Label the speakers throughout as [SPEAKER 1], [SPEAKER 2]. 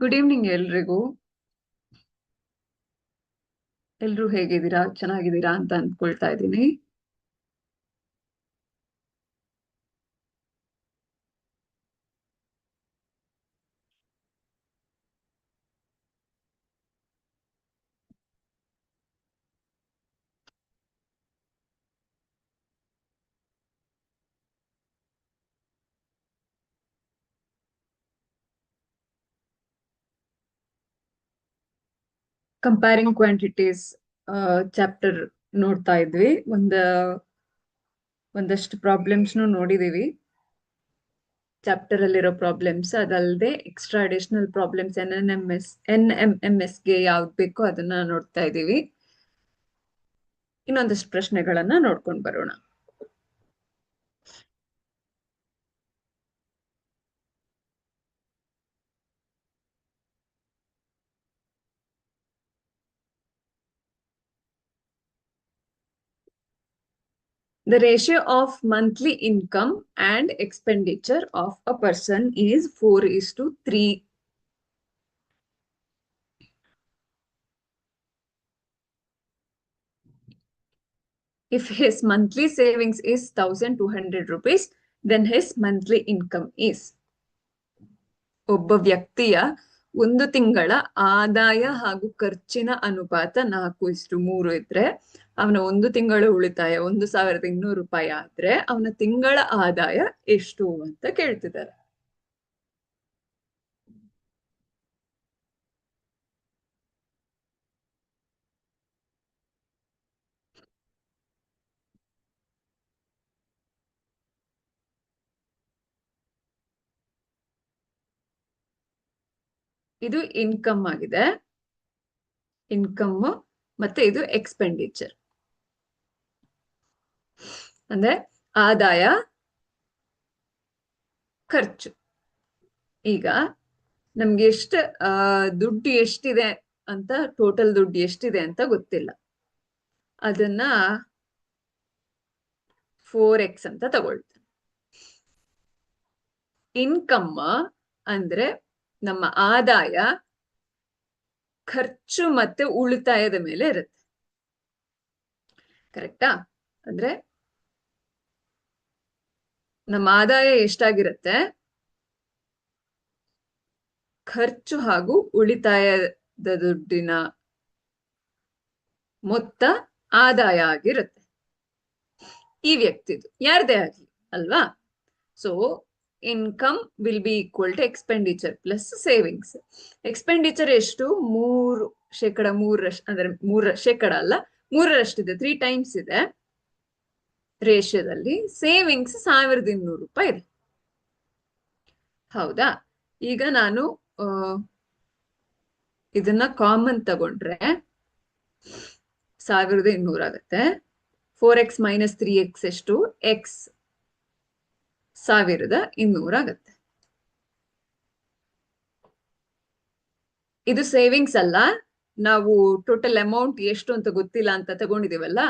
[SPEAKER 1] Good evening ಎಲ್ರಿಗೂ. ಎಲ್ರು ಹೇಗಿದ್ದೀರಾ? ಚೆನ್ನಾಗಿದ್ದೀರಾ ಅಂತ ಅಂದ್ಕೊಳ್ತಾ ಇದ್ದೀನಿ. ಕಂಪೇರಿಂಗ್ ಕ್ವಾಂಟಿಟೀಸ್ ಚಾಪ್ಟರ್ ನೋಡ್ತಾ ಇದ್ವಿ. ಒಂದಷ್ಟು ಪ್ರಾಬ್ಲಮ್ಸ್ನು ನೋಡಿದೀವಿ. ಚಾಪ್ಟರ್ ಅಲ್ಲಿರೋ ಪ್ರಾಬ್ಲಮ್ಸ್ ಅದಲ್ಲದೆ extra additional problems N M M S ಗೆ ಯಾವ್ದು ಬೇಕೋ ಅದನ್ನ ನೋಡ್ತಾ ಇದೀವಿ. ಇನ್ನೊಂದಷ್ಟು ಪ್ರಶ್ನೆಗಳನ್ನ ನೋಡ್ಕೊಂಡು ಬರೋಣ. The ratio of monthly income and expenditure of a person is 4:3. If his monthly savings is 1,200 rupees, then his monthly income is. ಒಬ್ಬ ವ್ಯಕ್ತಿಯ ಒಂದು ತಿಂಗಳ ಆದಾಯ ಹಾಗೂ ಖರ್ಚಿನ ಅನುಪಾತ 4:3 ಇದ್ರೆ ಅವನ ಒಂದು ತಿಂಗಳ ಉಳಿತಾಯ 1,200 ರೂಪಾಯಿ ಆದ್ರೆ ಅವನ ತಿಂಗಳ ಆದಾಯ ಎಷ್ಟು ಅಂತ ಕೇಳ್ತಿದ್ದಾರೆ. ಇದು ಇನ್ಕಮ್ ಆಗಿದೆ, ಇನ್ಕಮ್ ಮತ್ತೆ ಇದು ಎಕ್ಸ್ಪೆಂಡಿಚರ್ ಅಂದ್ರೆ ಆದಾಯ ಖರ್ಚು. ಈಗ ನಮ್ಗೆ ದುಡ್ಡು ಎಷ್ಟಿದೆ ಅಂತ, ಟೋಟಲ್ ದುಡ್ಡು ಎಷ್ಟಿದೆ ಅಂತ ಗೊತ್ತಿಲ್ಲ. ಅದನ್ನ 4x ಅಂತ ತಗೊಳ್ತೇನೆ. ಇನ್ಕಮ್ ಅಂದ್ರೆ ನಮ್ಮ ಆದಾಯ ಖರ್ಚು ಮತ್ತೆ ಉಳಿತಾಯದ ಮೇಲೆ ಇರುತ್ತೆ. ಕರೆಕ್ಟಾ? ಅಂದ್ರೆ ನಮ್ಮ ಆದಾಯ ಎಷ್ಟಾಗಿರುತ್ತೆ, ಖರ್ಚು ಹಾಗೂ ಉಳಿತಾಯದ ದುಡ್ಡಿನ ಮೊತ್ತ ಆದಾಯ ಆಗಿರುತ್ತೆ. ಈ ವ್ಯಕ್ತಿದು ಯಾರದೇ ಆಗ್ಲಿ ಅಲ್ವಾ. So income will be equal to expenditure plus savings. Expenditure ಎಷ್ಟು? 3% ಅಂದ್ರೆ 3% ಅಲ್ಲ, 3ರಷ್ಟಿದೆ, 3 ಟೈಮ್ಸ್ ಇದೆ ರೇಷ್ಯೋದಲ್ಲಿ. ಸೇವಿಂಗ್ಸ್ 1,200 ರೂಪಾಯಿ ಇದೆ. ಹೌದಾ? ಈಗ ನಾನು ಇದನ್ನ ಕಾಮನ್ ತಗೊಂಡ್ರೆ 1,200 ಆಗುತ್ತೆ. 4x ಮೈನಸ್ 3x ಎಷ್ಟು? x 1,200 ಆಗುತ್ತೆ. ಇದು ಸೇವಿಂಗ್ಸ್ ಅಲ್ಲ, ನಾವು ಟೋಟಲ್ ಅಮೌಂಟ್ ಎಷ್ಟು ಅಂತ ಗೊತ್ತಿಲ್ಲ ಅಂತ ತಗೊಂಡಿದೀವಲ್ಲ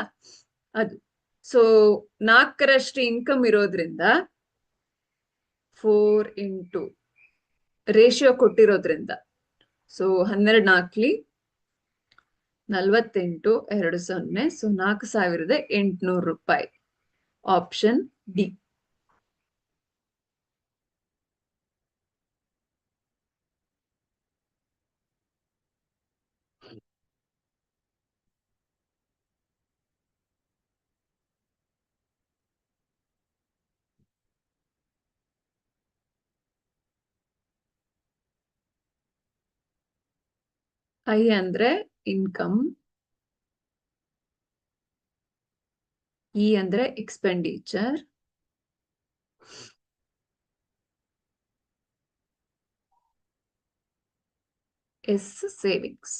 [SPEAKER 1] ಅದು. ಸೊ 4ರಷ್ಟು ಇನ್ಕಮ್ ಇರೋದ್ರಿಂದ 4 ಇಂಟು ರೇಷಿಯೋ ಕೊಟ್ಟಿರೋದ್ರಿಂದ, ಸೊ 12 4 48 2 0, ಸೊ 4,800 ರೂಪಾಯಿ. Option D. ಐ ಅಂದ್ರೆ ಇನ್ಕಮ್, ಇ ಅಂದ್ರೆ ಎಕ್ಸ್ಪೆಂಡಿಚರ್, ಎಸ್ ಸೇವಿಂಗ್ಸ್.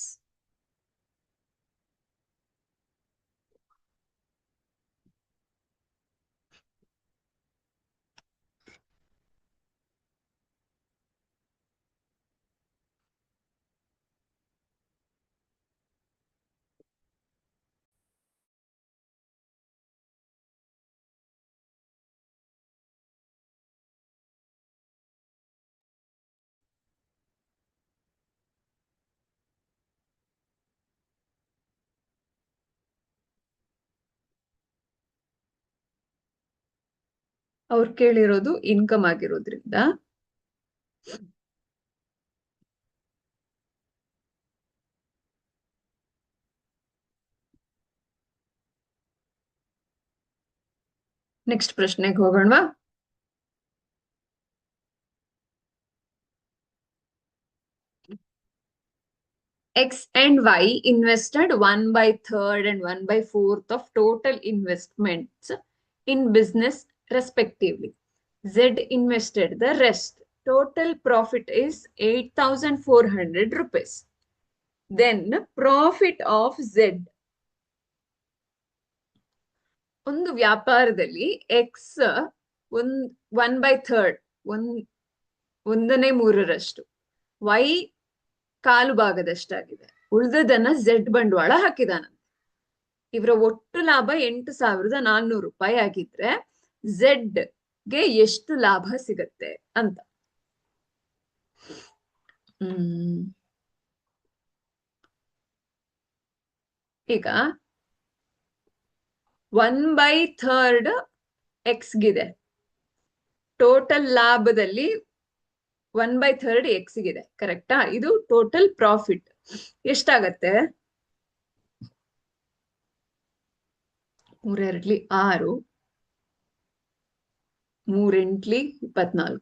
[SPEAKER 1] ಅವ್ರು ಕೇಳಿರೋದು ಇನ್ಕಮ್ ಆಗಿರೋದ್ರಿಂದ ನೆಕ್ಸ್ಟ್ ಪ್ರಶ್ನೆಗೆ ಹೋಗೋಣವಾ. X and Y invested 1/3 and 1/4 of total investments in business respectively. Z invested the rest. Total profit is 8,400 rupees. Then profit of Z. ಒಂದು ವ್ಯಾಪಾರದಲ್ಲಿ X one by third ಒಂದನೇ ಮೂರರಷ್ಟು, Y ಕಾಲು ಭಾಗದಷ್ಟಾಗಿದೆ. ಉಳಿದದನ್ನ Z ಬಂಡವಾಳ ಹಾಕಿದಾನಂತೆ. ಇವರ ಒಟ್ಟು ಲಾಭ 8,400 ರೂಪಾಯಿ ಆಗಿದ್ರೆ ಝೆಡ್ ಗೆ ಎಷ್ಟು ಲಾಭ ಸಿಗತ್ತೆ ಅಂತ. ಈಗ 1/3 ಎಕ್ಸ್ ಗಿದೆ. ಟೋಟಲ್ ಲಾಭದಲ್ಲಿ 1/3 ಎಕ್ಸ್ ಗಿದೆ, ಕರೆಕ್ಟಾ? ಇದು ಟೋಟಲ್ ಪ್ರಾಫಿಟ್ ಎಷ್ಟಾಗತ್ತೆ? 3 6, 3 24,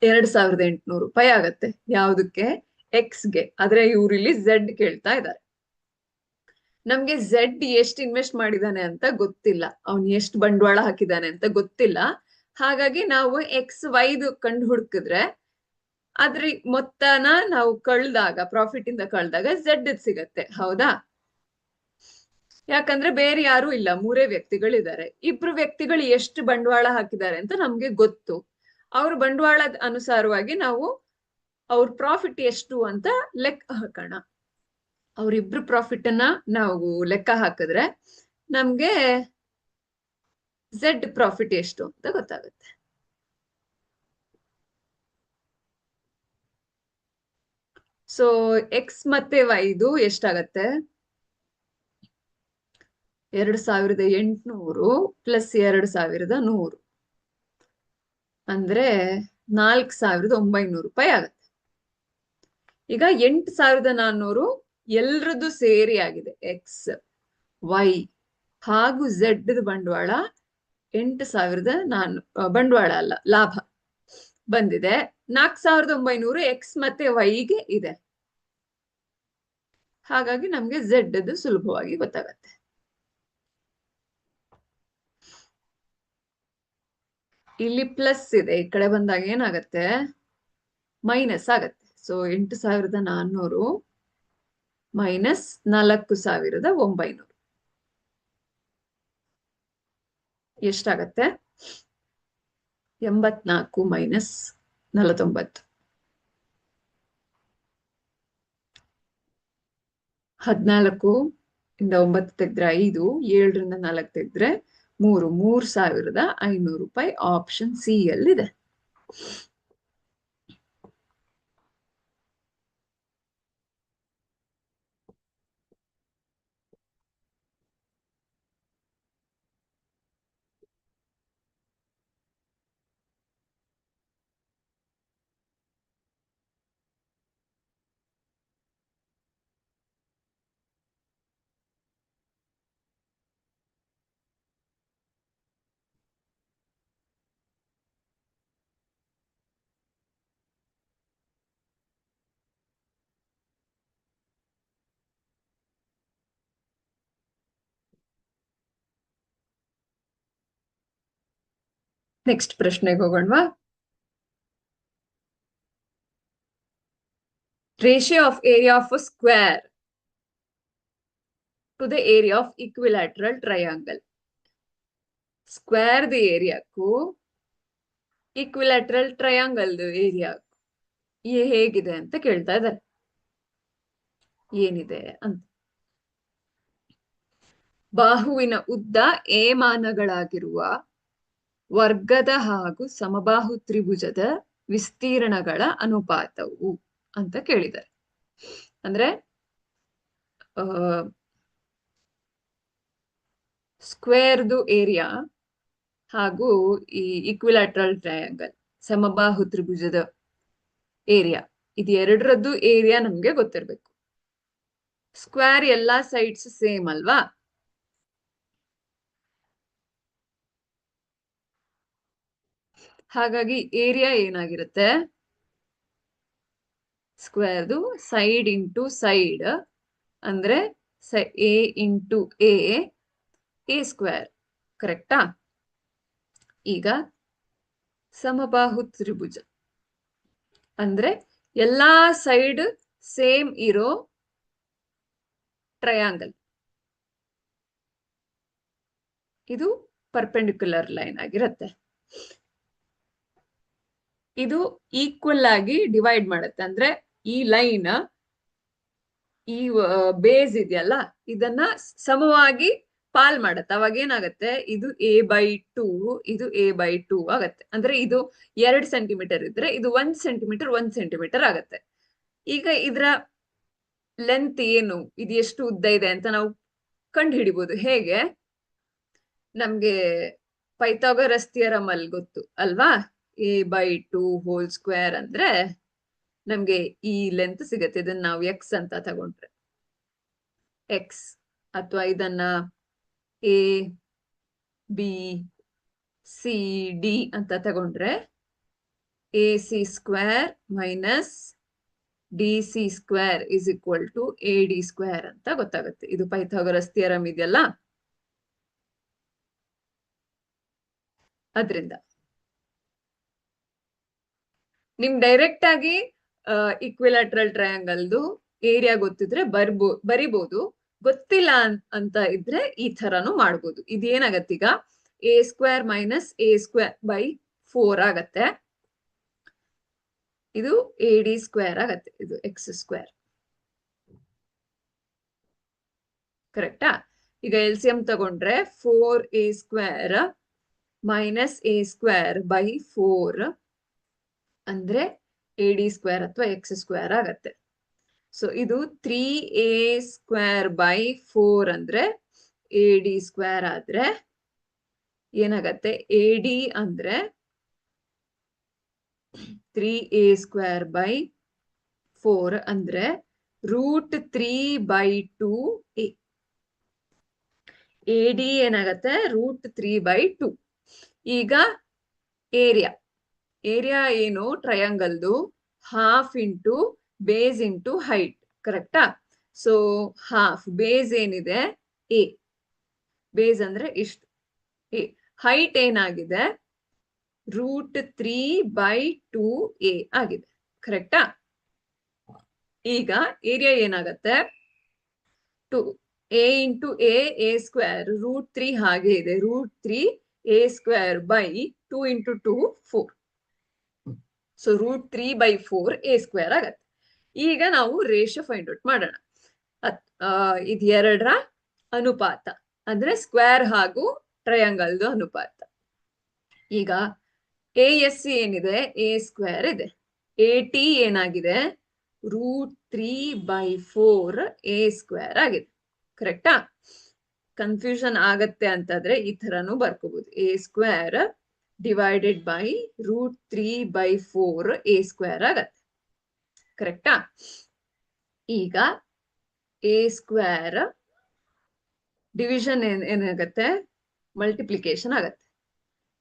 [SPEAKER 1] 2,800 ರೂಪಾಯಿ ಆಗತ್ತೆ. ಯಾವ್ದಕ್ಕೆ? ಎಕ್ಸ್ಗೆ. ಆದ್ರೆ ಇವ್ರು ಇಲ್ಲಿ ಝೆಡ್ ಕೇಳ್ತಾ ಇದ್ದಾರೆ. ನಮ್ಗೆ ಝೆಡ್ ಎಷ್ಟು ಇನ್ವೆಸ್ಟ್ ಮಾಡಿದಾನೆ ಅಂತ ಗೊತ್ತಿಲ್ಲ, ಅವ್ನು ಎಷ್ಟು ಬಂಡವಾಳ ಹಾಕಿದಾನೆ ಅಂತ ಗೊತ್ತಿಲ್ಲ. ಹಾಗಾಗಿ ನಾವು ಎಕ್ಸ್ ವೈದು ಕಂಡು ಹುಡುಕಿದ್ರೆ ಅದ್ರ ಮೊತ್ತನ ನಾವು ಕಳ್ದಾಗ, ಪ್ರಾಫಿಟ್ ಇಂದ ಕಳ್ದಾಗ ಝೆಡ್ ಸಿಗತ್ತೆ. ಹೌದಾ? ಯಾಕಂದ್ರೆ ಬೇರೆ ಯಾರು ಇಲ್ಲ, 3 ವ್ಯಕ್ತಿಗಳಿದ್ದಾರೆ. 2 ವ್ಯಕ್ತಿಗಳು ಎಷ್ಟು ಬಂಡವಾಳ ಹಾಕಿದ್ದಾರೆ ಅಂತ ನಮ್ಗೆ ಗೊತ್ತು. ಅವ್ರ ಬಂಡವಾಳದ ಅನುಸಾರವಾಗಿ ನಾವು ಅವ್ರ ಪ್ರಾಫಿಟ್ ಎಷ್ಟು ಅಂತ ಲೆಕ್ಕ ಹಾಕೋಣ. ಅವ್ರಿಬ್ರು ಪ್ರಾಫಿಟ್ ಅನ್ನ ನಾವು ಲೆಕ್ಕ ಹಾಕಿದ್ರೆ ನಮ್ಗೆ ಝೆಡ್ ಪ್ರಾಫಿಟ್ ಎಷ್ಟು ಅಂತ ಗೊತ್ತಾಗುತ್ತೆ. ಸೊ ಎಕ್ಸ್ ಮತ್ತೆ ವೈದು ಎಷ್ಟಾಗತ್ತೆ? 2,800 ಪ್ಲಸ್ 2,100 ಅಂದ್ರೆ 4,900 ರೂಪಾಯಿ ಆಗತ್ತೆ. ಈಗ 8,400 ಎಲ್ರದ್ದು ಸೇರಿ ಆಗಿದೆ. ಎಕ್ಸ್, ವೈ ಹಾಗೂ ಝೆಡ್ ಬಂಡವಾಳ 8,400 ಬಂಡವಾಳ ಅಲ್ಲ, ಲಾಭ ಬಂದಿದೆ. 4,900 ಎಕ್ಸ್ ಮತ್ತೆ ವೈಗೆ ಇದೆ. ಹಾಗಾಗಿ ನಮ್ಗೆ ಝೆಡ್ ಸುಲಭವಾಗಿ ಗೊತ್ತಾಗತ್ತೆ. ಇಲ್ಲಿ ಪ್ಲಸ್ ಇದೆ, ಈ ಕಡೆ ಬಂದಾಗ ಏನಾಗತ್ತೆ? ಮೈನಸ್ ಆಗತ್ತೆ. ಸೊ 8,400 ಮೈನಸ್ 4,900 ಎಷ್ಟಾಗತ್ತೆ? 84 ಮೈನಸ್ 49, 14 ಇಂದ 9 ತೆಗೆದ್ರೆ 5, 7ರಿಂದ 4 ತೆಗೆದ್ರೆ 3, 3,500 ರೂಪಾಯಿ ಆಪ್ಷನ್ ಸಿ ಯಲ್ಲಿದೆ. ನೆಕ್ಸ್ಟ್ ಪ್ರಶ್ನೆಗೆ ಹೋಗೋಣವಾ. Ratio of area of a square to the area of equilateral triangle. Square the ಏರಿಯಾಕ್ಕೂ ಈಕ್ವಿಲ್ಯಾಟ್ರಲ್ ಟ್ರಯಾಂಗಲ್ ಏರಿಯಾ ಹೇಗಿದೆ ಅಂತ ಕೇಳ್ತಾ ಇದ್ದಾರೆ. ಏನಿದೆ ಅಂತ. ಬಾಹುವಿನ ಉದ್ದ ಎ ಮಾನಗಳಾಗಿರುವ ವರ್ಗದ ಹಾಗೂ ಸಮಬಾಹು ತ್ರಿಭುಜದ ವಿಸ್ತೀರ್ಣಗಳ ಅನುಪಾತವು ಅಂತ ಕೇಳಿದ್ದಾರೆ. ಅಂದ್ರೆ ಸ್ಕ್ವೇರ್ದು ಏರಿಯಾ ಹಾಗೂ ಈ ಇಕ್ವಿಲ್ಯಾಟ್ರಲ್ ಟ್ರಯಾಂಗಲ್ ಸಮಬಾಹು ತ್ರಿಭುಜದ ಏರಿಯಾ, ಇದು ಎರಡರದ್ದು ಏರಿಯಾ ನಮ್ಗೆ ಗೊತ್ತಿರ್ಬೇಕು. ಸ್ಕ್ವೇರ್ ಎಲ್ಲಾ ಸೈಡ್ಸ್ ಸೇಮ್ ಅಲ್ವಾ? ಹಾಗಾಗಿ ಏರಿಯಾ ಏನಾಗಿರುತ್ತೆ? ಸ್ಕ್ವೇರ್ದು ಸೈಡ್ ಇಂಟು ಸೈಡ್ ಅಂದ್ರೆ ಎ ಇಂಟು ಎ ಸ್ಕ್ವೇರ್. ಕರೆಕ್ಟಾ? ಈಗ ಸಮಬಾಹು ತ್ರಿಭುಜ ಅಂದ್ರೆ ಎಲ್ಲಾ ಸೈಡ್ ಸೇಮ್ ಇರೋ ಟ್ರಯಾಂಗಲ್. ಇದು ಪರ್ಪೆಂಡಿಕ್ಯುಲರ್ ಲೈನ್ ಆಗಿರುತ್ತೆ. ಇದು ಈಕ್ವಲ್ ಆಗಿ ಡಿವೈಡ್ ಮಾಡುತ್ತೆ. ಅಂದ್ರೆ ಈ ಲೈನ್, ಈ ಬೇಸ್ ಇದೆಯಲ್ಲ, ಇದನ್ನ ಸಮವಾಗಿ ಪಾಲ್ ಮಾಡತ್ತೆ. ಅವಾಗ ಏನಾಗತ್ತೆ? ಇದು a/2, ಇದು a/2 ಆಗತ್ತೆ. ಅಂದ್ರೆ ಇದು 2 ಸೆಂಟಿಮೀಟರ್ ಇದ್ರೆ ಇದು 1 ಸೆಂಟಿಮೀಟರ್ 1 ಸೆಂಟಿಮೀಟರ್ ಆಗತ್ತೆ. ಈಗ ಇದ್ರ ಲೆಂತ್ ಏನು, ಇದು ಎಷ್ಟು ಉದ್ದ ಇದೆ ಅಂತ ನಾವು ಕಂಡು ಹಿಡಿಬಹುದು. ಹೇಗೆ? ನಮ್ಗೆ ಪೈಥಾಗರಸ್ ಥಿಯರಮ್ ಅಲ್ಲಿ ಗೊತ್ತು ಅಲ್ವಾ? a/2 ಹೋಲ್ ಸ್ಕ್ವೇರ್ ಅಂದ್ರೆ ನಮ್ಗೆ ಈ ಲೆಂತ್ ಸಿಗತ್ತೆ. ಇದನ್ನ ನಾವು ಎಕ್ಸ್ ಅಂತ ತಗೊಂಡ್ರೆ ಎಕ್ಸ್, ಅಥವಾ ಇದನ್ನ ಎ ಬಿ ಸಿ ಡಿ ಅಂತ ತಗೊಂಡ್ರೆ AC square minus DC square is equal to AD square ಅಂತ ಗೊತ್ತಾಗುತ್ತೆ. ಇದು ಪೈಥಾಗರಸ್ ಥಿಯರಮ್ ಇದೆಯಲ್ಲ, ಅದ್ರಿಂದ ನಿಮ್ ಡೈರೆಕ್ಟ್ ಆಗಿ ಇಕ್ವಿಲ್ಯಾಟ್ರಲ್ ಟ್ರಯಾಂಗಲ್ದು ಏರಿಯಾ ಗೊತ್ತಿದ್ರೆ ಬರಿಬಹುದು. ಗೊತ್ತಿಲ್ಲ ಅಂತ ಇದ್ರೆ ಈ ತರನು ಮಾಡ್ಬೋದು. ಇದೇನಾಗತ್ತೆ? ಈಗ a square minus a square by 4 ಆಗತ್ತೆ. ಇದು AD ಸ್ಕ್ವೇರ್ ಆಗತ್ತೆ. ಇದು ಎಕ್ಸ್ ಸ್ಕ್ವೇರ್. ಕರೆಕ್ಟಾ? ಈಗ LCM ತಗೊಂಡ್ರೆ 4a square minus a square by 4 ಅಂದ್ರೆ AD ಸ್ಕ್ವೇರ್ ಅಥವಾ ಎಕ್ಸ್ ಸ್ಕ್ವೇರ್ ಆಗತ್ತೆ. ಸೊ ಇದು 3a ಸ್ಕ್ವೇರ್ ಬೈ 4 ಅಂದ್ರೆ AD ಸ್ಕ್ವೇರ್ ಆದ್ರೆ ಏನಾಗತ್ತೆ? AD ಅಂದ್ರೆ 3a ಸ್ಕ್ವೇರ್ ಬೈ 4 ಅಂದ್ರೆ √3/2a. AD ಏನಾಗತ್ತೆ? √3/2. ಈಗ ಏರಿಯಾ ಏನು ಟ್ರಯಾಂಗಲ್ದು? Half into base into height. ಕರೆಕ್ಟಾ? ಸೊ ಹಾಫ್ ಬೇಸ್ ಏನಿದೆ ಎ, ಬೇಸ್ ಅಂದ್ರೆ ಇಷ್ಟು. ಹೈಟ್ ಏನಾಗಿದೆ? √3/2a ಆಗಿದೆ. ಕರೆಕ್ಟಾ? ಈಗ ಏರಿಯಾ ಏನಾಗತ್ತೆ? a ಇಂಟು a ಸ್ಕ್ವೇರ್ √3 ಹಾಗೆ ಇದೆ. √3a square by 2 into 2 4. So √3/4a square ಆಗತ್ತೆ. ಈಗ ನಾವು ರೇಷಿಯೋ ಫೈಂಡ್ ಔಟ್ ಮಾಡೋಣ. ಇದು ಎರಡರ ಅನುಪಾತ ಅಂದ್ರೆ ಸ್ಕ್ವೇರ್ ಹಾಗೂ ಟ್ರಯಾಂಗಲ್ದು ಅನುಪಾತ. ಈಗ ASC ಏನಿದೆ? a ಸ್ಕ್ವೇರ್ ಇದೆ. AT ಏನಾಗಿದೆ? √3/4a ಸ್ಕ್ವೇರ್ ಆಗಿದೆ. ಕರೆಕ್ಟಾ? ಕನ್ಫ್ಯೂಷನ್ ಆಗತ್ತೆ ಅಂತಾದ್ರೆ ಈ ತರನು ಬರ್ಕೋಬಹುದು. a square divided by √3/4a square ಆಗತ್ತೆ. ಕರೆಕ್ಟಾ? ಈಗ a ಸ್ಕ್ವೇರ್ ಡಿವಿಷನ್ ಏನಾಗತ್ತೆ? ಮಲ್ಟಿಪ್ಲಿಕೇಶನ್ ಆಗತ್ತೆ.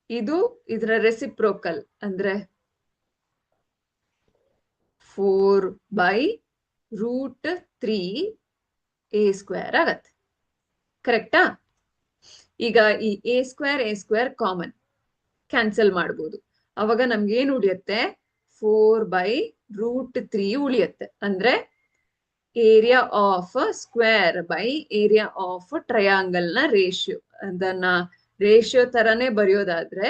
[SPEAKER 1] ಇದು ಇದರ ರೆಸಿಪ್ರೋಕಲ್ ಅಂದ್ರೆ 4/√3a ಸ್ಕ್ವೇರ್ ಆಗತ್ತೆ. ಕರೆಕ್ಟಾ? ಈಗ ಈ a ಸ್ಕ್ವೇರ್ ಕಾಮನ್ ಕ್ಯಾನ್ಸಲ್ ಮಾಡ್ಬೋದು. ಅವಾಗ ನಮ್ಗೆ ಏನು ಉಳಿಯುತ್ತೆ? 4/√3 ಉಳಿಯುತ್ತೆ. ಅಂದ್ರೆ area of square by area of triangle ನ ರೇಷಿಯೋ. ಅದನ್ನ ರೇಷಿಯೋ ತರನೇ ಬರೆಯೋದಾದ್ರೆ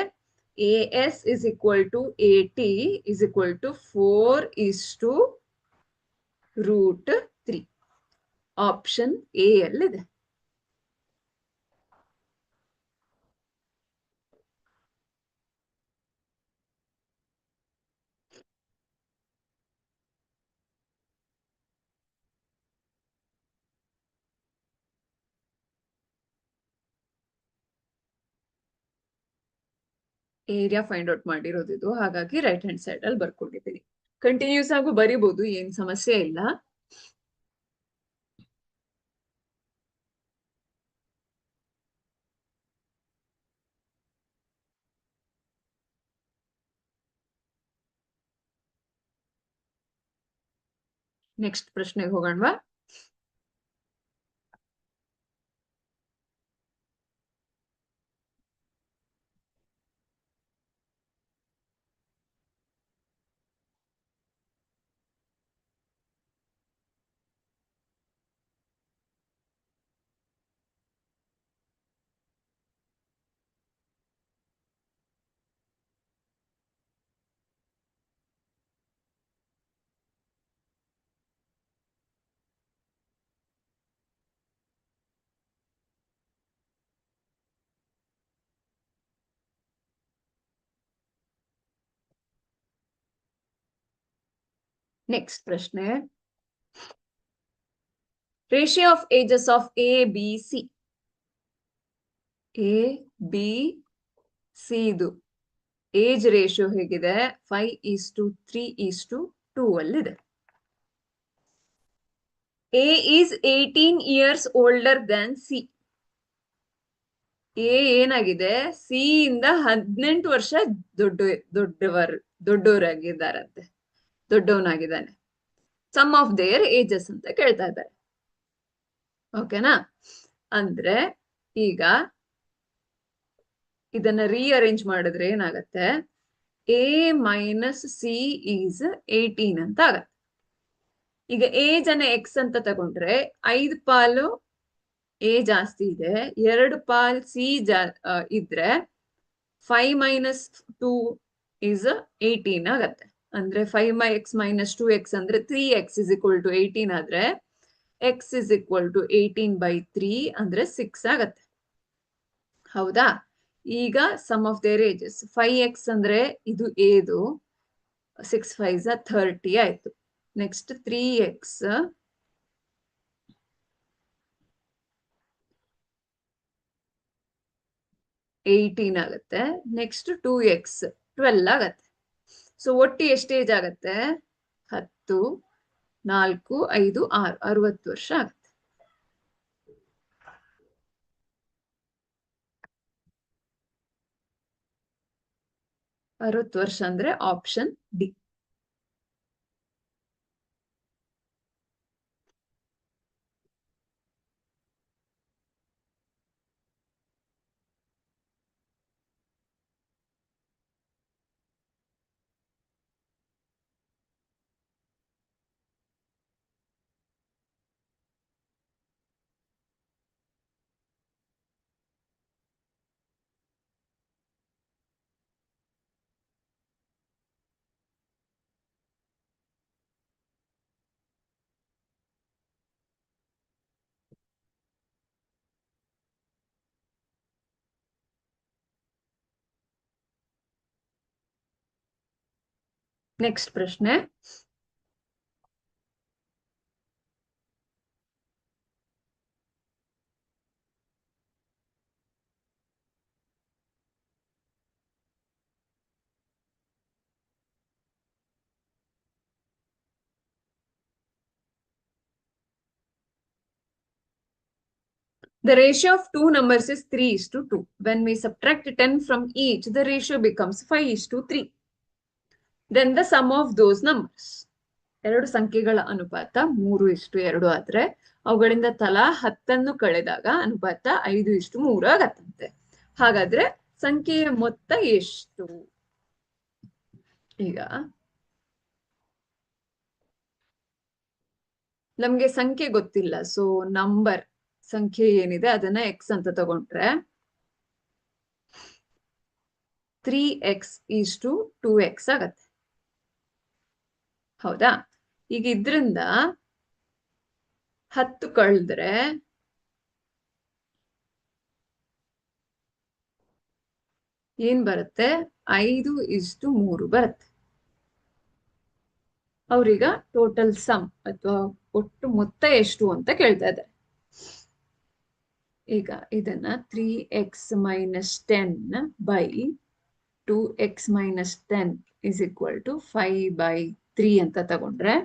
[SPEAKER 1] AS is equal to AT is equal to 4:√3. Option A ಅಲ್ಲಿದೆ. ಏರಿಯಾ ಫೈಂಡ್ ಔಟ್ ಮಾಡಿರೋದು ಇದು, ಹಾಗಾಗಿ ರೈಟ್ ಹ್ಯಾಂಡ್ ಸೈಡ್ ಅಲ್ಲಿ ಬರ್ಕೊಂಡಿದ್ದೀನಿ. ಕಂಟಿನ್ಯೂಸ್ ಆಗು ಬರಿಬಹುದು, ಏನ್ ಸಮಸ್ಯೆ ಇಲ್ಲ. ನೆಕ್ಸ್ಟ್ ಪ್ರಶ್ನೆಗೆ ಹೋಗೋಣವಾ? ನೆಕ್ಸ್ಟ್ ಪ್ರಶ್ನೆ, ratio of ages of A B C. A B C ಇದು ಏಜ್ ರೇಷಿಯೋ ಹೇಗಿದೆ? 5:3:2 ಅಲ್ಲಿದೆ. A is 18 years older than C. A ಏನಾಗಿದೆ? ಸಿ ಇಂದ 18 ವರ್ಷ ದೊಡ್ಡವರಾಗಿದ್ದಾರಂತೆ, ದೊಡ್ಡವನಾಗಿದ್ದಾನೆ. ಸಮ್ ಆಫ್ ದೇರ್ ಏಜಸ್ ಅಂತ ಕೇಳ್ತಾ ಇದ್ದಾರೆ. ಓಕೆನಾ? ಅಂದ್ರೆ ಈಗ ಇದನ್ನ ರೀಅರೇಂಜ್ ಮಾಡಿದ್ರೆ ಏನಾಗತ್ತೆ? ಎ ಮೈನಸ್ ಸಿ ಈಸ್ 18 ಅಂತ ಆಗತ್ತೆ. ಈಗ ಏಜ್ ಅನ್ನ ಎಕ್ಸ್ ಅಂತ ತಗೊಂಡ್ರೆ 5 ಪಾಲು ಎ ಜಾಸ್ತಿ ಇದೆ, 2 ಪಾಲ್ ಸಿ ಇದ್ರೆ 5 - 2 ಈಸ್ 18 ಆಗತ್ತೆ. ಅಂದ್ರೆ 5x - 2x ಅಂದ್ರೆ 3x is equal to 18 ಆದ್ರೆ x is equal to 18/3 ಅಂದ್ರೆ 6 ಆಗತ್ತೆ. ಹೌದಾ? ಈಗ some of their ages 5x ಅಂದ್ರೆ ಇದು ಏದು, 6 5s 30 ಆಯ್ತು. ನೆಕ್ಸ್ಟ್ 3x 18 ಆಗತ್ತೆ. ನೆಕ್ಸ್ಟ್ 2x 12 ಆಗತ್ತೆ. ಸೊ ಒಟ್ಟು ಎಷ್ಟು ಏಜ್ ಆಗತ್ತೆ? 10 4 5 6 60 ವರ್ಷ ಆಗತ್ತೆ. ವರ್ಷ ಅಂದ್ರೆ ಆಪ್ಷನ್ ಡಿ. ನೆಕ್ಸ್ಟ್ ಪ್ರಶ್ನೆ, the ratio of two numbers is 3:2. When we subtract 10 from each, the ratio becomes 5:3. Then the sum of those numbers. ಎರಡು ಸಂಖ್ಯೆಗಳ ಅನುಪಾತ 3:2 ಆದ್ರೆ ಅವುಗಳಿಂದ ತಲಾ 10 ಕಳೆದಾಗ ಅನುಪಾತ 5:3 ಆಗತ್ತಂತೆ. ಹಾಗಾದ್ರೆ ಸಂಖ್ಯೆಯ ಮೊತ್ತ ಎಷ್ಟು? ಈಗ ನಮ್ಗೆ ಸಂಖ್ಯೆ ಗೊತ್ತಿಲ್ಲ, ಸೊ ನಂಬರ್ ಸಂಖ್ಯೆ ಏನಿದೆ ಅದನ್ನ ಎಕ್ಸ್ ಅಂತ ತಗೊಂಡ್ರೆ 3x:2x ಆಗತ್ತೆ. ಹೌದಾ? ಈಗ ಇದ್ರಿಂದ 10 ಕಳೆದ್ರೆ ಏನ್ ಬರುತ್ತೆ? 5:3 ಬರುತ್ತೆ. ಅವ್ರೀಗ ಟೋಟಲ್ ಸಮ್ ಅಥವಾ ಒಟ್ಟು ಮೊತ್ತ ಎಷ್ಟು ಅಂತ ಕೇಳ್ತಾ ಇದ್ದಾರೆ. ಈಗ ಇದನ್ನ 3x - 10 by 2x minus 10 is equal to 5/3 ಅಂತ ತಗೊಂಡ್ರೆ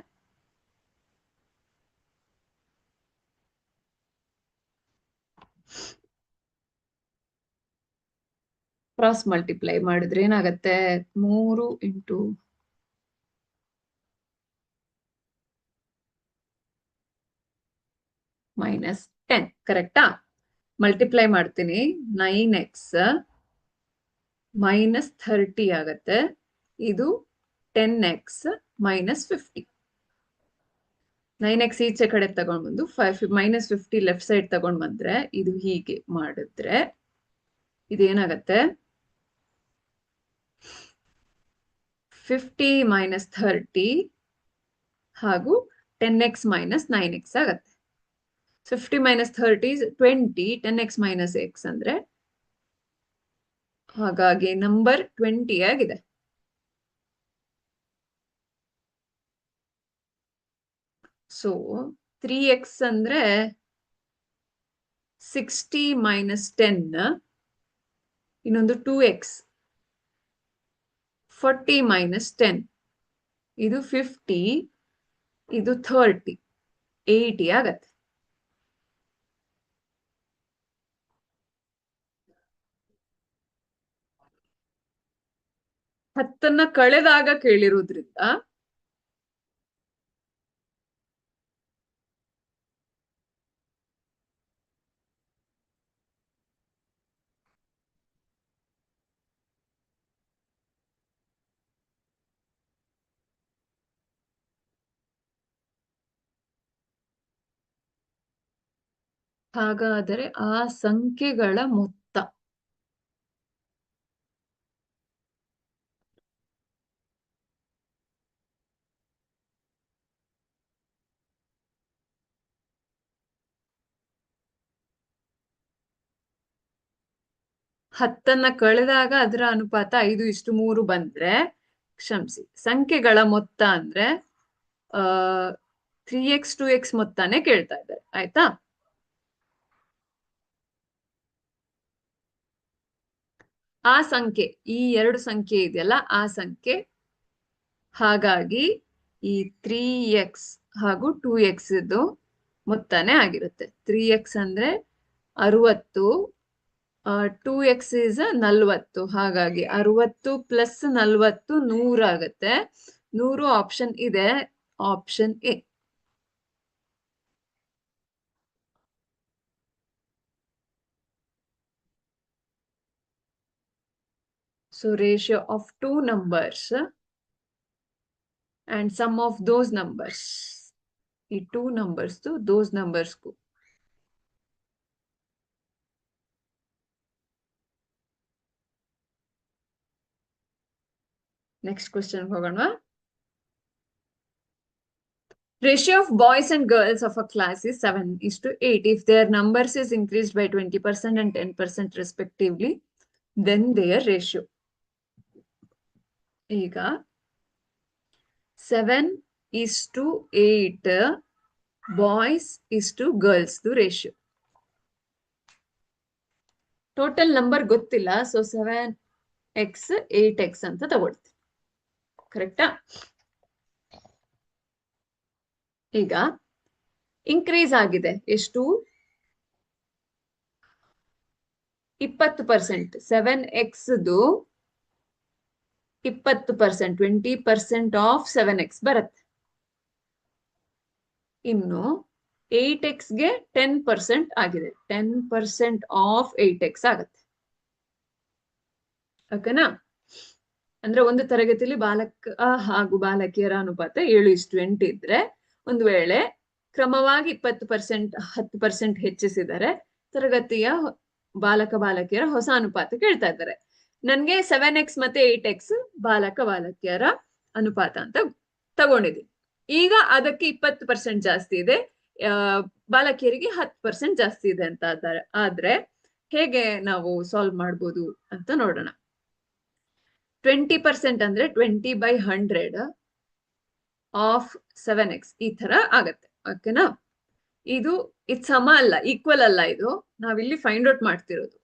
[SPEAKER 1] ಕ್ರಾಸ್ ಮಲ್ಟಿಪ್ಲೈ ಮಾಡಿದ್ರೆ ಏನಾಗತ್ತೆ? 3 ಇಂಟು ಮೈನಸ್ 10 ಕರೆಕ್ಟಾ? ಮಲ್ಟಿಪ್ಲೈ ಮಾಡ್ತೀನಿ. 9x minus 30 ಆಗತ್ತೆ. ಇದು 10x minus 50. 9x ಈಚೆ ಕಡೆ ತಗೊಂಡ್ ಬಂದು minus 50 ಲೆಫ್ಟ್ ಸೈಡ್ ತಗೊಂಡ್ ಬಂದ್ರೆ ಇದು ಹೀಗೆ ಮಾಡಿದ್ರೆ ಇದೇನಾಗತ್ತೆ? 50 minus 30 ಹಾಗೂ 10x minus 9x ಆಗತ್ತೆ. 50 minus 30 is 20, 10x minus x ಅಂದ್ರೆ ಹಾಗಾಗಿ ನಂಬರ್ 20 ಆಗಿದೆ. ಸೊ 3x ಅಂದ್ರೆ 60 minus 10, ಇನ್ನೊಂದು 2x 40 minus 10, ಇದು 50, ಇದು 30, 80 ಆಗತ್ತೆ. ಹತ್ತನ್ನ ಕಳೆದಾಗ ಕೇಳಿರೋದ್ರಿಂದ ಹಾಗಾದರೆ ಆ ಸಂಖ್ಯೆಗಳ ಮೊತ್ತ ಹತ್ತನ್ನ ಕಳೆದಾಗ ಅದರ ಅನುಪಾತ 5:3 ಬಂದ್ರೆ, ಕ್ಷಮಿಸಿ, ಸಂಖ್ಯೆಗಳ ಮೊತ್ತ ಅಂದ್ರೆ 3x 2x ಮೊತ್ತನೇ ಕೇಳ್ತಾ ಇದ್ದಾರೆ. ಆಯ್ತಾ? ಆ ಸಂಖ್ಯೆ, ಈ ಎರಡು ಸಂಖ್ಯೆ ಇದೆಯಲ್ಲ ಆ ಸಂಖ್ಯೆ. ಹಾಗಾಗಿ ಈ 3x ಹಾಗೂ 2x ಇದು ಮೊತ್ತನೇ ಆಗಿರುತ್ತೆ. 3x ಅಂದ್ರೆ 60, 2x is 40. ಹಾಗಾಗಿ 60 ಪ್ಲಸ್ 40 100 ಆಗತ್ತೆ. 100 ಆಪ್ಷನ್ ಇದೆ, option A. So ratio of two numbers and sum of those numbers. ಈ 2 numbers those numbers ಗೂ ನೆಕ್ಸ್ಟ್ ಕ್ವೆಶ್ಚನ್ ಹೋಗೋಣ. Ratio of boys and girls of a class is 7:8. If their numbers is increased by 20% and 10% respectively, then their ratio. ಈಗ 7:8 boys ಇಷ್ಟು girls ratio. Total number ಗೊತ್ತಿಲ್ಲ, so 7x 8x ಅಂತ ತಗೊಳ್ತೀವಿ. ಕರೆಕ್ಟಾ? ಈಗ increase ಆಗಿದೆ ಎಷ್ಟು? 20%. 7x 20%, 20% ಆಫ್ 7x ಬರುತ್ತೆ. ಇನ್ನು 8x ಗೆ 10% ಆಗಿದೆ. 10% ಆಫ್ 8x ಆಗುತ್ತೆ. ಓಕೆನಾ? ಅಂದ್ರೆ ಒಂದು ತರಗತಿಯಲ್ಲಿ ಬಾಲಕ ಹಾಗೂ ಬಾಲಕಿಯರ ಅನುಪಾತ 7:8 ಇದ್ರೆ, ಒಂದು ವೇಳೆ ಕ್ರಮವಾಗಿ 20% 10% ಹೆಚ್ಚಿಸಿದರೆ ತರಗತಿಯ ಬಾಲಕ ಬಾಲಕಿಯರ ಹೊಸ ಅನುಪಾತ ಕೇಳ್ತಾ ಇದ್ದಾರೆ. ನನ್ಗೆ 7x ಮತ್ತೆ 8x ಬಾಲಕ ಬಾಲಕಿಯರ ಅನುಪಾತ ಅಂತ ತಗೊಂಡಿದ್ದೀನಿ. ಈಗ ಅದಕ್ಕೆ 20% ಜಾಸ್ತಿ ಇದೆ, ಬಾಲಕಿಯರಿಗೆ 10% ಜಾಸ್ತಿ ಇದೆ ಅಂತ ಆದ್ರೆ ಹೇಗೆ ನಾವು ಸಾಲ್ವ್ ಮಾಡ್ಬೋದು ಅಂತ ನೋಡೋಣ. 20% ಅಂದ್ರೆ 20/100 ಆಫ್ 7x ಈ ತರ ಆಗತ್ತೆ. ಓಕೆನಾ? ಇದು ಸಮ ಅಲ್ಲ, ಈಕ್ವಲ್ ಅಲ್ಲ. ಇದು ನಾವಿಲ್ಲಿ ಫೈಂಡ್ ಔಟ್ ಮಾಡ್ತಿರೋದು.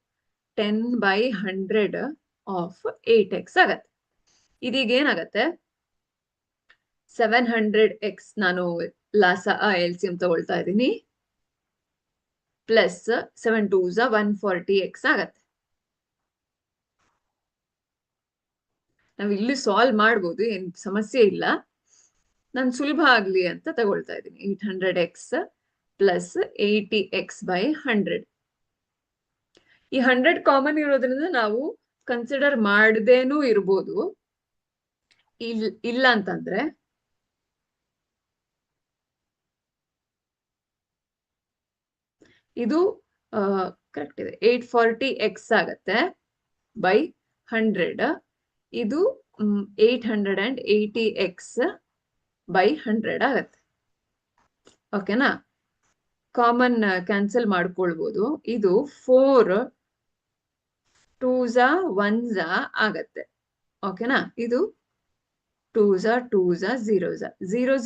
[SPEAKER 1] 10/100 ಆಫ್ 8x ಆಗತ್ತೆ. ಇದೀಗ ಏನಾಗತ್ತೆ, 700x ನಾನು ಲಾಸ LCM ತಗೊಳ್ತಾ ಇದ್ದೀನಿ, ಪ್ಲಸ್ 7 2s 140x ಆಗತ್ತೆ. ನಾವ್ ಇಲ್ಲಿ ಸಾಲ್ವ್ ಮಾಡ್ಬೋದು, ಏನ್ ಸಮಸ್ಯೆ ಇಲ್ಲ. ನಾನು ಸುಲಭ ಆಗ್ಲಿ ಅಂತ ತಗೊಳ್ತಾ ಇದ್ದೀನಿ. 800x plus 80x by 100. ಈ 100 ಕಾಮನ್ ಇರೋದ್ರಿಂದ ನಾವು ಕನ್ಸಿಡರ್ ಮಾಡದೇನೂ ಇರ್ಬೋದು. ಇಲ್ಲ ಅಂತಂದ್ರೆ ಇದು ಕರೆಕ್ಟ್ ಇದೆ, 840x ಆಗತ್ತೆ ಬೈ 100. ಇದು 880x by 100 ಆಗತ್ತೆ. ಓಕೆನಾ? ಕಾಮನ್ ಕ್ಯಾನ್ಸಲ್ ಮಾಡ್ಕೊಳ್ಬೋದು. ಇದು 4 2s 1s ಆಗತ್ತೆ. ಓಕೆನಾ? ಇದು 2s 2s 0s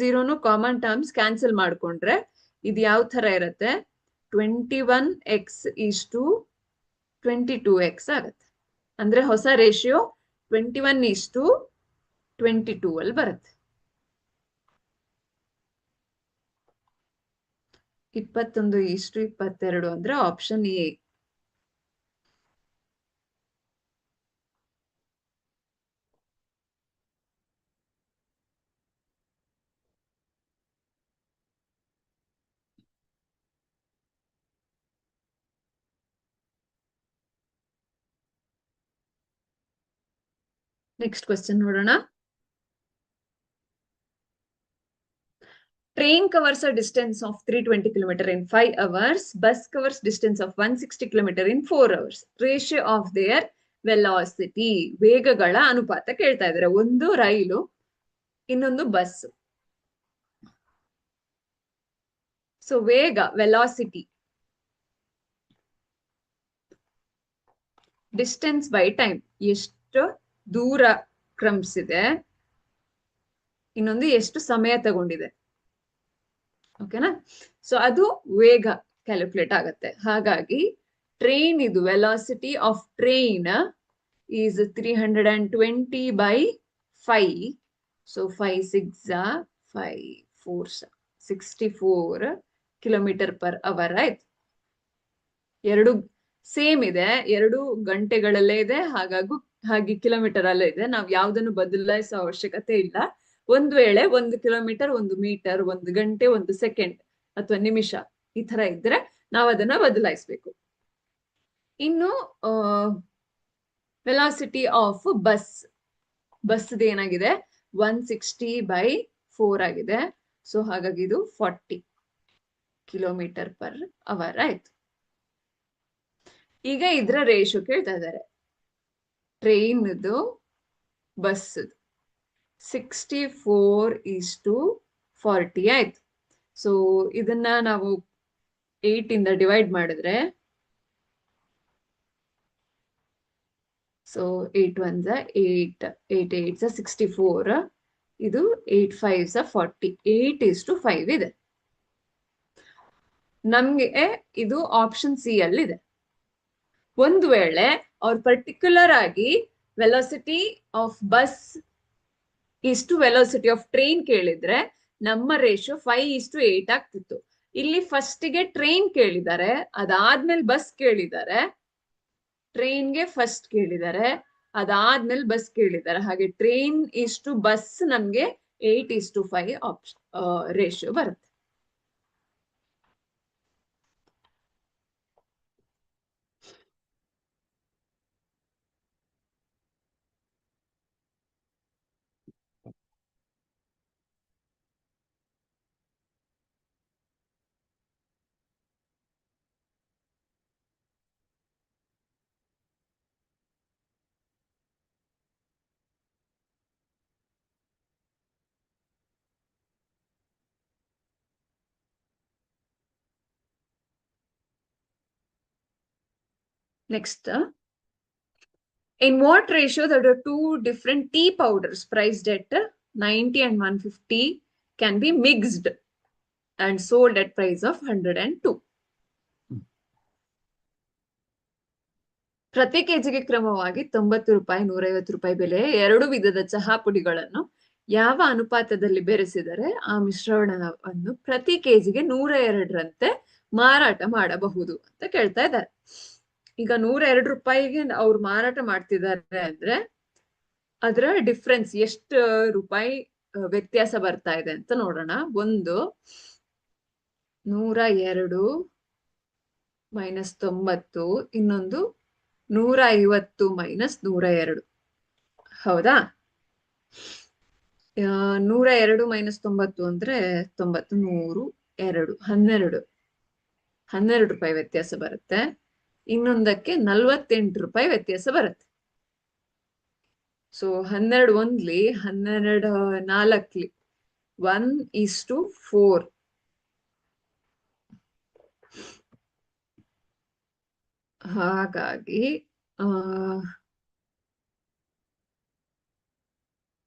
[SPEAKER 1] 0 common terms cancel ಮಾಡ್ಕೊಂಡ್ರೆ ಇದು ಯಾವ ತರ ಇರತ್ತೆ, 21x is to 22x ಆಗತ್ತೆ. ಅಂದ್ರೆ ಹೊಸ ರೇಷಿಯೋ 21 is to 22 ಅಲ್ಲಿ ಬರುತ್ತೆ. 21 is to 22 ಅಂದ್ರೆ ಆಪ್ಷನ್ ಎ. ನೆಕ್ಸ್ಟ್ ಕ್ವೆಶ್ಚನ್ ನೋಡೋಣ. Train covers a distance of 320 km in 5 hours. Bus covers distance of 160 km in 4 hours. Ratio of their velocity. ವೇಗಗಳ ಅನುಪಾತ ಕೇಳ್ತಾ ಇದ್ದಾರೆ. ಒಂದು ರೈಲು, ಇನ್ನೊಂದು ಬಸ್. ಸೊ ವೇಗ, ವೆಲಾಸಿಟಿ, ಡಿಸ್ಟೆನ್ಸ್ ಬೈ ಟೈಮ್, ಎಷ್ಟು ದೂರ ಕ್ರಮಿಸಿದೆ, ಇನ್ನೊಂದು ಎಷ್ಟು ಸಮಯ ತಗೊಂಡಿದೆ. ಓಕೆನಾ? ಸೊ ಅದು ವೇಗ ಕ್ಯಾಲ್ಕುಲೇಟ್ ಆಗತ್ತೆ. ಹಾಗಾಗಿ ಟ್ರೈನ್ ಇದು velocity of train is 320 by 5. So 5 6 5 4 64 kilometre per hour ಆಯ್ತು. ಎರಡು ಸೇಮ್ ಇದೆ, 2 ಗಂಟೆಗಳಲ್ಲೇ ಇದೆ, ಹಾಗೆ ಕಿಲೋಮೀಟರ್ ಅಲ್ಲೇ ಇದೆ. ನಾವ್ ಯಾವ್ದನ್ನು ಬದಲಾಯಿಸೋ ಅವಶ್ಯಕತೆ ಇಲ್ಲ. ಒಂದ್ ವೇಳೆ 1 ಕಿಲೋಮೀಟರ್ 1 ಮೀಟರ್ 1 ಗಂಟೆ 1 ಸೆಕೆಂಡ್ ಅಥವಾ ನಿಮಿಷ ಈ ತರ ಇದ್ರೆ ನಾವ್ ಅದನ್ನ ಬದಲಾಯಿಸ್ಬೇಕು. ಇನ್ನು ವೆಲಾಸಿಟಿ ಆಫ್ ಬಸ್ ಏನಾಗಿದೆ, 160 by 4 ಆಗಿದೆ. ಸೊ ಹಾಗಾಗಿ ಇದು 40 ಕಿಲೋಮೀಟರ್ ಪರ್ ಅವರ್ ಆಯ್ತು. ಈಗ ಇದ್ರ ರೇಷಿಯೋ ಕೇಳ್ತಾ ಇದ್ದಾರೆ. ಟ್ರೈನ್ ಬಸ್ 64 is to 40 ಆಯ್ತು. ಸೊ ಇದನ್ನ ನಾವು 8 ಇಂದ ಡಿವೈಡ್ ಮಾಡಿದ್ರೆ, ಸೊ 8 1s 8 8 8s 64, ಇದು 8 5s 40, 8 is to 5 ಇದೆ. ನಮ್ಗೆ ಇದು ಆಪ್ಷನ್ ಸಿ ಅಲ್ಲಿ ಇದೆ. ಒಂದು ವೇಳೆ ಅವ್ರು ಪರ್ಟಿಕ್ಯುಲರ್ ಆಗಿ ವೆಲಾಸಿಟಿ ಆಫ್ ಬಸ್ ಇಷ್ಟು ವೆಲಾಸಿಟಿ ಆಫ್ ಟ್ರೈನ್ ಕೇಳಿದ್ರೆ ನಮ್ಮ ರೇಷಿಯೋ 5 is to 8 ಆಗ್ತಿತ್ತು. ಇಲ್ಲಿ ಫಸ್ಟಿಗೆ ಟ್ರೈನ್ ಕೇಳಿದ್ದಾರೆ, ಅದಾದ್ಮೇಲೆ ಬಸ್ ಕೇಳಿದ್ದಾರೆ. ಟ್ರೈನ್ಗೆ ಫಸ್ಟ್ ಕೇಳಿದ್ದಾರೆ, ಅದಾದ್ಮೇಲೆ ಬಸ್ ಕೇಳಿದ್ದಾರೆ. ಹಾಗೆ ಟ್ರೈನ್ ಇಷ್ಟು ಬಸ್ ನಮ್ಗೆ 8 is to 5 ಆಪ್ಷನ್ ರೇಷಿಯೋ ಬರುತ್ತೆ. Next, in what ratio there are 2 different tea powders priced at 90 and 150 can be mixed and sold at price of 102? ಪ್ರತಿ ಕೆಜಿಗೆ ಕ್ರಮವಾಗಿ 90 ರೂಪಾಯಿ 150 ರೂಪಾಯಿ ಬೆಲೆಯ 2 ವಿಧದ ಚಹಾ ಪುಡಿಗಳನ್ನು ಯಾವ ಅನುಪಾತದಲ್ಲಿ ಬೆರೆಸಿದರೆ ಆ ಮಿಶ್ರಣವನ್ನು ಪ್ರತಿ ಕೆಜಿಗೆ 102ರಂತೆ ಮಾರಾಟ ಮಾಡಬಹುದು ಅಂತ ಕೇಳ್ತಾ ಇದ್ದಾರೆ. ಈಗ 102 ರೂಪಾಯಿಗೆ ಅವ್ರು ಮಾರಾಟ ಮಾಡ್ತಿದ್ದಾರೆ ಅಂದ್ರೆ ಅದರ ಡಿಫ್ರೆನ್ಸ್ ಎಷ್ಟು ರೂಪಾಯಿ ವ್ಯತ್ಯಾಸ ಬರ್ತಾ ಇದೆ ಅಂತ ನೋಡೋಣ. ಒಂದು 102 ಮೈನಸ್ 90, ಇನ್ನೊಂದು 150 ಮೈನಸ್ 102. ಹೌದಾ? 102 ಮೈನಸ್ 90 ಅಂದ್ರೆ 90, 100, 2, 12 ರೂಪಾಯಿ ವ್ಯತ್ಯಾಸ ಬರುತ್ತೆ. ಇನ್ನೊಂದಕ್ಕೆ 48 ರೂಪಾಯಿ ವ್ಯತ್ಯಾಸ ಬರುತ್ತೆ. ಸೊ 12 ಒಂದ್ಲಿ, 12 ನಾಲ್ಕಲಿ, 1:4. ಹಾಗಾಗಿ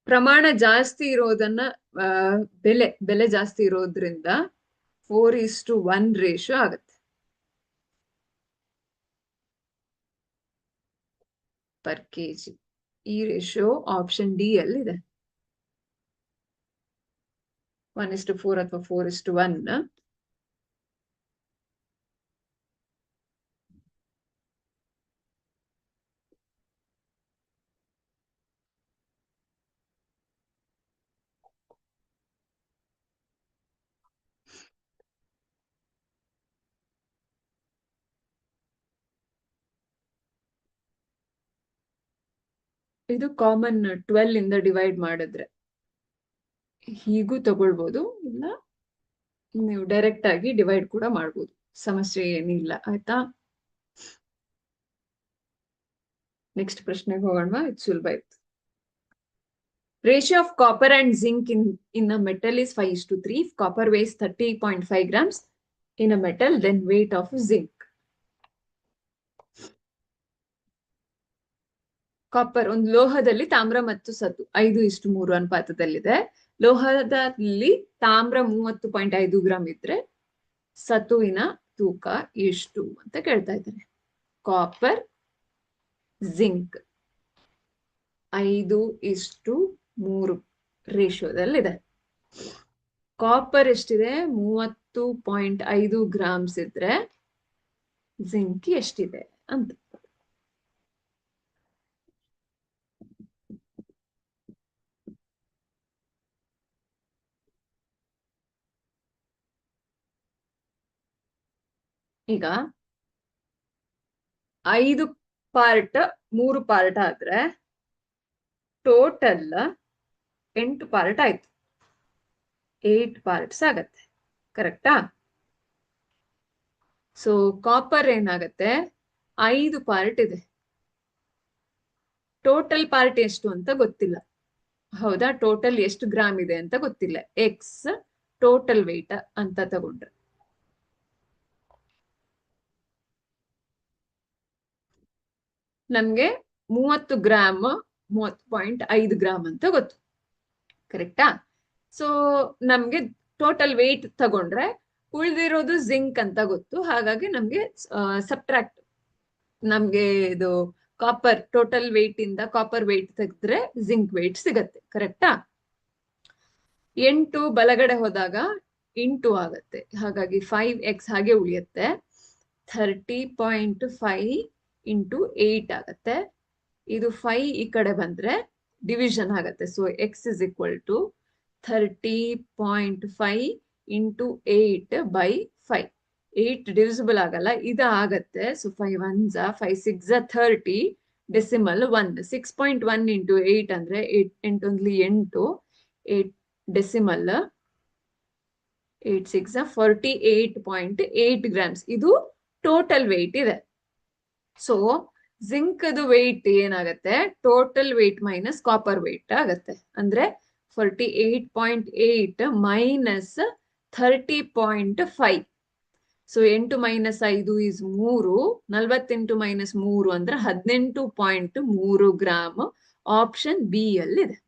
[SPEAKER 1] ಪ್ರಮಾಣ ಜಾಸ್ತಿ ಇರೋದನ್ನ ಬೆಲೆ ಜಾಸ್ತಿ ಇರೋದ್ರಿಂದ 4:1 ರೇಷಿಯೋ ಆಗುತ್ತೆ ಪರ್ ಕೆಜಿ. ಈ ರೇಷಿಯೋ ಆಪ್ಷನ್ ಡಿ ಅಲ್ಲಿ ಇದೆ. 1:4 ಅಥವಾ 4:1. ಇದು ಕಾಮನ್ 12 ಇಂದ ಡಿವೈಡ್ ಮಾಡಿದ್ರೆ ಹೀಗೂ ತಗೊಳ್ಬಹುದು, ಇಲ್ಲ ನೀವು ಡೈರೆಕ್ಟ್ ಆಗಿ ಡಿವೈಡ್ ಕೂಡ ಮಾಡ್ಬೋದು, ಸಮಸ್ಯೆ ಏನಿಲ್ಲ. ಆಯ್ತಾ? ನೆಕ್ಸ್ಟ್ ಪ್ರಶ್ನೆಗೆ ಹೋಗೋಣ. ಇದು ಸುಲಭ ಇತ್ತು. Ratio of copper and zinc in a metal is 5:3. If copper weighs 30.5 grams in a metal, then weight of zinc. Copper ಒಂದು ಲೋಹದಲ್ಲಿ ತಾಮ್ರ ಮತ್ತು ಸತು 5:3 ಅನುಪಾತದಲ್ಲಿದೆ. ಲೋಹದಲ್ಲಿ ತಾಮ್ರ 30.5 ಗ್ರಾಮ್ ಇದ್ರೆ ಸತುವಿನ ತೂಕ ಎಷ್ಟು ಅಂತ ಕೇಳ್ತಾ ಇದ್ದಾರೆ. Copper zinc 5:3 ರೇಷಿಯೋದಲ್ಲಿದೆ. ಕಾಪರ್ ಎಷ್ಟಿದೆ? 30.5 ಗ್ರಾಮ್ಸ್ ಇದ್ರೆ ಜಿಂಕ್ ಎಷ್ಟಿದೆ ಅಂತ. ಈಗ 5 ಪಾರ್ಟ್ 3 ಪಾರ್ಟ್ ಆದ್ರೆ ಟೋಟಲ್ 8 ಪಾರ್ಟ್ ಆಯ್ತು. 8 ಪಾರ್ಟ್ಸ್ ಆಗತ್ತೆ. ಕರೆಕ್ಟಾ? ಸೊ ಕಾಪರ್ ಏನಾಗತ್ತೆ? 5 ಪಾರ್ಟ್ ಇದೆ. ಟೋಟಲ್ ಪಾರ್ಟ್ ಎಷ್ಟು ಅಂತ ಗೊತ್ತಿಲ್ಲ. ಹೌದಾ? ಟೋಟಲ್ ಎಷ್ಟು ಗ್ರಾಮ್ ಇದೆ ಅಂತ ಗೊತ್ತಿಲ್ಲ. ಎಕ್ಸ್ ಟೋಟಲ್ ವೇಟ್ ಅಂತ ತಗೊಂಡ್ರೆ ನಮ್ಗೆ 30 ಗ್ರಾಮ್ 30.5 ಗ್ರಾಮ್ ಅಂತ ಗೊತ್ತು. ಕರೆಕ್ಟಾ? ಸೊ ನಮ್ಗೆ ಟೋಟಲ್ ವೇಟ್ ತಗೊಂಡ್ರೆ ಉಳಿದಿರೋದು ಜಿಂಕ್ ಅಂತ ಗೊತ್ತು. ಹಾಗಾಗಿ ನಮ್ಗೆ ಸಬ್ಟ್ರಾಕ್ಟ್, ನಮ್ಗೆ ಇದು ಕಾಪರ್ ಟೋಟಲ್ ವೇಟ್ ಇಂದ ಕಾಪರ್ ವೇಟ್ ತೆಗೆದ್ರೆ ಜಿಂಕ್ ವೇಟ್ ಸಿಗತ್ತೆ. ಕರೆಕ್ಟಾ? 8 ಬಲಗಡೆ ಹೋದಾಗ ಇಂಟು ಆಗತ್ತೆ. ಹಾಗಾಗಿ 5x ಹಾಗೆ ಉಳಿಯುತ್ತೆ. 30.5 ಇಂಟು 8 ಆಗತ್ತೆ. ಇದು 5 ಈ ಕಡೆ ಬಂದ್ರೆ ಡಿವಿಷನ್ ಆಗತ್ತೆ. So x is equal to 30.5 into 8 by 5. 8 divisible ಆಗಲ್ಲ, ಇದು ಆಗತ್ತೆ. So 5 1s 5 6 30 decimal 1. 6.1 ಇಂಟು 8 ಅಂದ್ರೆ 8 ಒಂದ್ಲಿ 8 8 ಡೆಸಿಮಲ್ 8 6 48.8 ಗ್ರಾಮ್ಸ್. ಇದು ಟೋಟಲ್ ವೇಟ್ ಇದೆ. ಸೊ ಜಿಂಕ್ ವೇಟ್ ಏನಾಗತ್ತೆ? Total weight minus copper weight ಆಗತ್ತೆ. ಅಂದ್ರೆ 48.8 minus 30.5. So 8 minus 5 is 3. 48 minus 3 ಅಂದ್ರೆ 18.3 ಗ್ರಾಮ್. ಆಪ್ಷನ್ ಬಿ ಅಲ್ಲಿದೆ.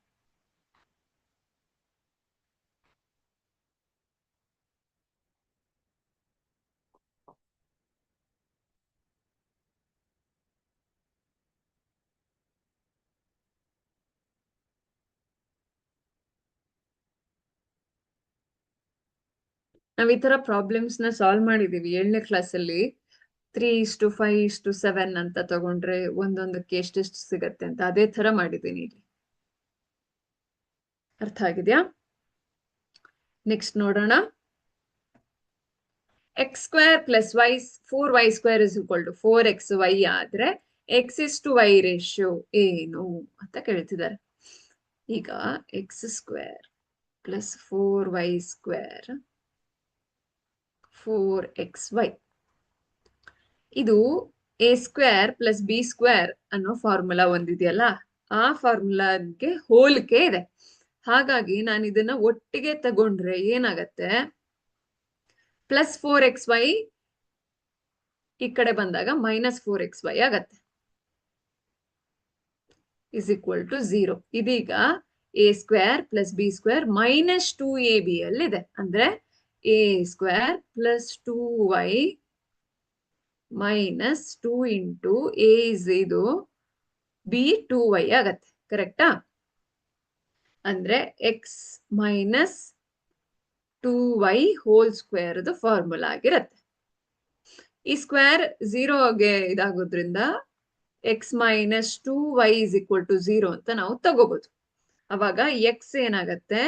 [SPEAKER 1] ನಾವ್ ಈ ತರ ಪ್ರಾಬ್ಲಮ್ಸ್ ನ ಸಾಲ್ವ್ ಮಾಡಿದೀವಿ 7ನೇ ಕ್ಲಾಸಲ್ಲಿ. 3:5:7 ಅಂತ ತಗೊಂಡ್ರೆ ಒಂದೊಂದಕ್ಕೆ ಎಷ್ಟೆಷ್ಟು ಸಿಗತ್ತೆ ಅಂತ ಅದೇ ತರ ಮಾಡಿದ್ದೀನಿ ಇಲ್ಲಿ. ಅರ್ಥ ಆಗಿದ್ಯಾ? ನೆಕ್ಸ್ಟ್ ನೋಡೋಣ. x² + y 4y² = 4xy ಆದ್ರೆ x:y ರೇಷಿಯೋ ಏನು ಅಂತ ಕೇಳ್ತಿದ್ದಾರೆ. ಈಗ x² + 4y² 4xy ಇದು a² + b² ಅನ್ನೋ ಫಾರ್ಮುಲಾ ಒಂದಿದೆಯಲ್ಲ, ಆ ಫಾರ್ಮುಲಾಗೆ ಹೋಲಿಕೆ ಇದೆ. ಹಾಗಾಗಿ ನಾನು ಇದನ್ನ ಒಟ್ಟಿಗೆ ತಗೊಂಡ್ರೆ ಏನಾಗತ್ತೆ, +4xy ಈ ಕಡೆ ಬಂದಾಗ -4xy ಆಗತ್ತೆ, = 0. ಇದೀಗ a² + b² -2ab ಅಲ್ಲಿದೆ. ಅಂದ್ರೆ a² + 2y - 2 × a ಇದು b 2y ಆಗತ್ತೆ. ಕರೆಕ್ಟಾ? ಅಂದ್ರೆ x - 2y² ಫಾರ್ಮುಲಾ ಆಗಿರತ್ತೆ. ಈ ಸ್ಕ್ವೇರ್ 0ಗೆ ಇದಾಗೋದ್ರಿಂದ x - 2y = 0 ಅಂತ ನಾವು ತಗೋಬಹುದು. ಅವಾಗ x ಏನಾಗತ್ತೆ,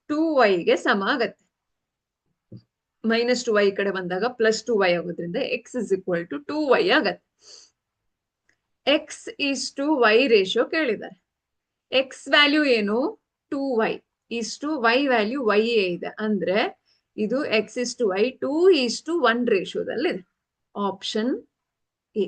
[SPEAKER 1] 2yಗೆ ಸಮ ಆಗತ್ತೆ. -2y ಈ ಕಡೆ ಬಂದಾಗ +2y ಆಗೋದ್ರಿಂದ x = 2y ಆಗತ್ತೆ. x:y ರೇಷಿಯೋ ಕೇಳಿದ್ದಾರೆ. x ವ್ಯಾಲ್ಯೂ ಏನು, 2y, y ವ್ಯಾಲ್ಯೂ y ಇದೆ. ಅಂದ್ರೆ ಇದು x:y 2:1 ರೇಷಿಯೋದಲ್ಲಿದೆ. Option A.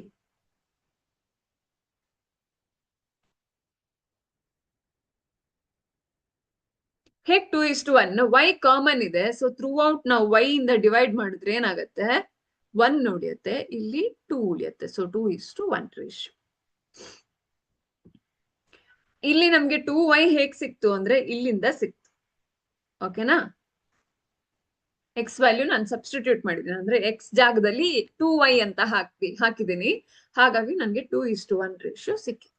[SPEAKER 1] ಹೇಗ್ 2:1? y ಕಾಮನ್ ಇದೆ, ಸೊ ಥ್ರೂ ಔಟ್ ನಾವು y ಇಂದ ಡಿವೈಡ್ ಮಾಡಿದ್ರೆ ಏನಾಗತ್ತೆ, 1 ಉಳಿಯುತ್ತೆ, ಇಲ್ಲಿ 2 ಉಳಿಯುತ್ತೆ. So 2:1 ratio. ಇಲ್ಲಿ ನಮ್ಗೆ 2y ಹೇಗ್ ಸಿಕ್ತು ಅಂದ್ರೆ ಇಲ್ಲಿಂದ ಸಿಕ್ತು. ಓಕೆನಾ? x ವ್ಯಾಲ್ಯೂ ನಾನು ಸಬ್ಸ್ಟಿಟ್ಯೂಟ್ ಮಾಡಿದ್ದೀನಿ, ಅಂದ್ರೆ x ಜಾಗದಲ್ಲಿ 2y ಅಂತ ಹಾಕಿದ್ದೀನಿ. ಹಾಗಾಗಿ ನನಗೆ 2:1 ರೇಷಿಯೋ ಸಿಕ್ಕಿತ್ತು.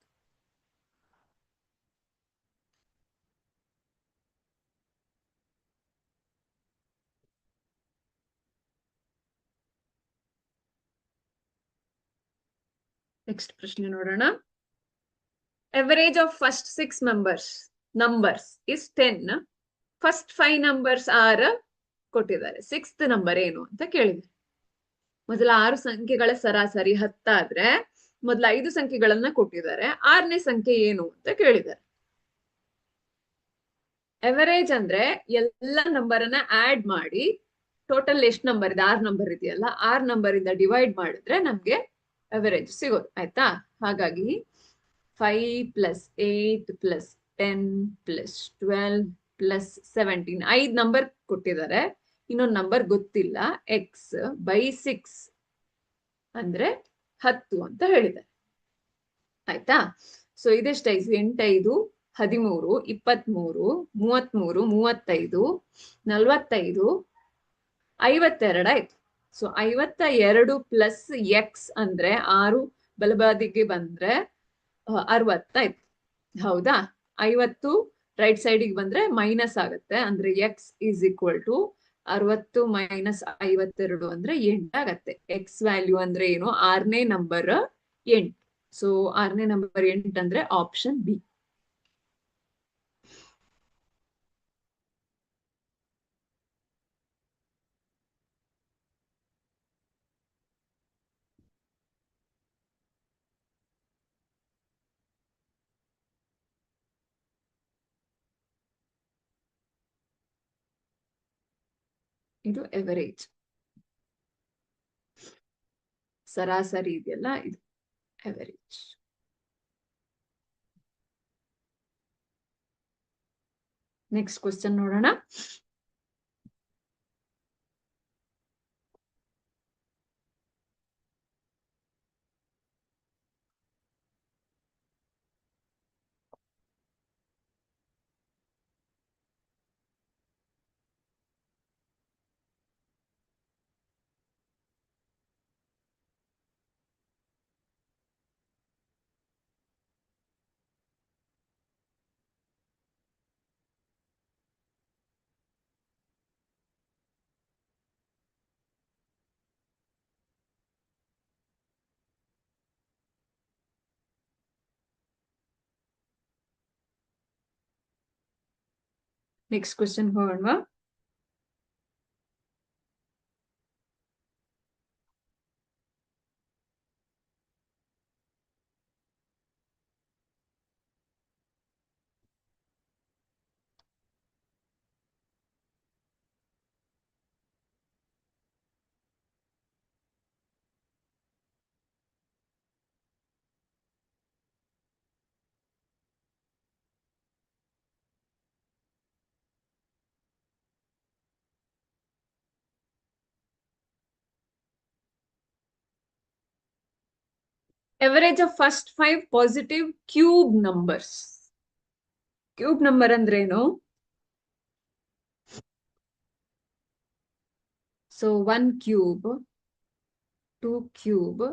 [SPEAKER 1] ನೆಕ್ಸ್ಟ್ ಪ್ರಶ್ನೆ ನೋಡೋಣ. Average of first 6 numbers is 10. First 5 numbers are ಕೊಟ್ಟಿದ್ದಾರೆ. 6th ನಂಬರ್ ಏನು ಅಂತ ಕೇಳಿದ್ದಾರೆ. ಮೊದಲ 6 ಸಂಖ್ಯೆಗಳ ಸರಾಸರಿ 10 ಆದ್ರೆ ಮೊದಲ 5 ಸಂಖ್ಯೆಗಳನ್ನ ಕೊಟ್ಟಿದ್ದಾರೆ. 6ನೇ ಸಂಖ್ಯೆ ಏನು ಅಂತ ಕೇಳಿದ್ದಾರೆ. ಎವರೇಜ್ ಅಂದ್ರೆ ಎಲ್ಲ ನಂಬರ್ ಅನ್ನ ಆಡ್ ಮಾಡಿ ಟೋಟಲ್ ಎಷ್ಟು ನಂಬರ್ ಇದೆ, 6 ನಂಬರ್ ಇದೆಯಲ್ಲ, 6 ನಂಬರ್ ಇಂದ ಡಿವೈಡ್ ಮಾಡಿದ್ರೆ ನಮ್ಗೆ ಎವರೇಜ್ ಸಿಗೋದು. ಆಯ್ತಾ? ಹಾಗಾಗಿ 5 + 8 + 10 + 12 + 17 5 ನಂಬರ್ ಕೊಟ್ಟಿದ್ದಾರೆ. ಇನ್ನೊಂದು ನಂಬರ್ ಗೊತ್ತಿಲ್ಲ. x/6 ಅಂದ್ರೆ 10 ಅಂತ ಹೇಳಿದ್ದಾರೆ. ಆಯ್ತಾ? ಸೊ ಇದೆಷ್ಟಾಯ್ತು, 8 5 13 23 33 35 45 52 ಆಯ್ತು. ಸೊ 52 + x ಅಂದ್ರೆ 6 ಬಲಬದಿಗೆ ಬಂದ್ರೆ 60 ಆಯ್ತು. ಹೌದಾ? 50 ರೈಟ್ ಸೈಡಿಗೆ ಬಂದ್ರೆ ಮೈನಸ್ ಆಗುತ್ತೆ. ಅಂದ್ರೆ x = 60 - 52 ಅಂದ್ರೆ 8 ಆಗತ್ತೆ. x ವ್ಯಾಲ್ಯೂ ಅಂದ್ರೆ ಏನು, 6ನೇ ನಂಬರ್ 8. ಸೊ 6ನೇ ನಂಬರ್ 8 ಅಂದ್ರೆ ಆಪ್ಷನ್ ಬಿ. ಇದು ಎವರೇಜ್, ಸರಾಸರಿ ಇದೆಯಲ್ಲ, ಇದು ಎವರೇಜ್. ನೆಕ್ಸ್ಟ್ ಕ್ವಶನ್ ನೋಡೋಣ. ನೆಕ್ಸ್ಟ್ ಕ್ವಶನ್ ಹೋಗೋಣವಾ? Average of first 5 positive cube numbers. Cube number ಅಂದ್ರೆ ಏನು? So 1 cube, 2 cube,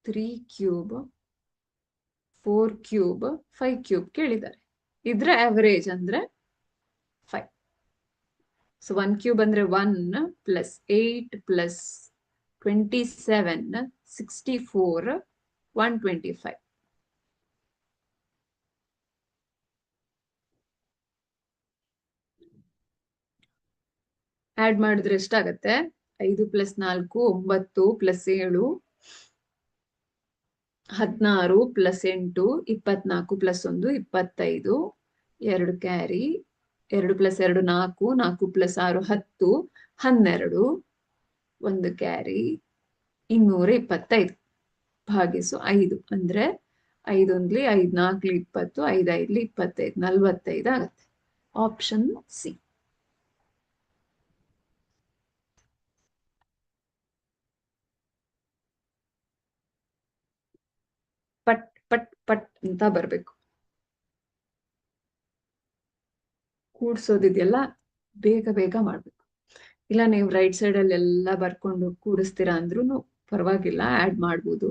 [SPEAKER 1] 3 cube, 4 cube, 5 cube ಕೇಳಿದ್ದಾರೆ. ಇದ್ರ ಅವರೇಜ್ ಅಂದ್ರೆ 5. ಸೊ 1 ಕ್ಯೂಬ್ ಅಂದ್ರೆ 1 ಪ್ಲಸ್ 8 ಪ್ಲಸ್ 27 64 125. ಆಡ್ ಮಾಡಿದ್ರೆ ಎಷ್ಟಾಗತ್ತೆ? 5 plus 4 9 plus 7 16 plus 8 24 plus 1 25 2 carry 2 plus 2 4 4 plus 6 10 12 1 carry 225 ಭಾಗಿಸು 5 ಅಂದ್ರೆ 5 1 5 4 20 5 5 25 45 ಆಗತ್ತೆ. Option C. ಪಟ್ ಪಟ್ ಪಟ್ ಅಂತ ಬರ್ಬೇಕು. ಕೂಡ್ಸೋದಿದೆಯಲ್ಲ ಬೇಗ ಬೇಗ ಮಾಡ್ಬೇಕು. ಇಲ್ಲ ನೀವು ರೈಟ್ ಸೈಡ್ ಅಲ್ಲಿ ಎಲ್ಲ ಬರ್ಕೊಂಡು ಕೂಡಿಸ್ತೀರಾ ಅಂದ್ರೂ ಪರವಾಗಿಲ್ಲ, ಆಡ್ ಮಾಡ್ಬೋದು.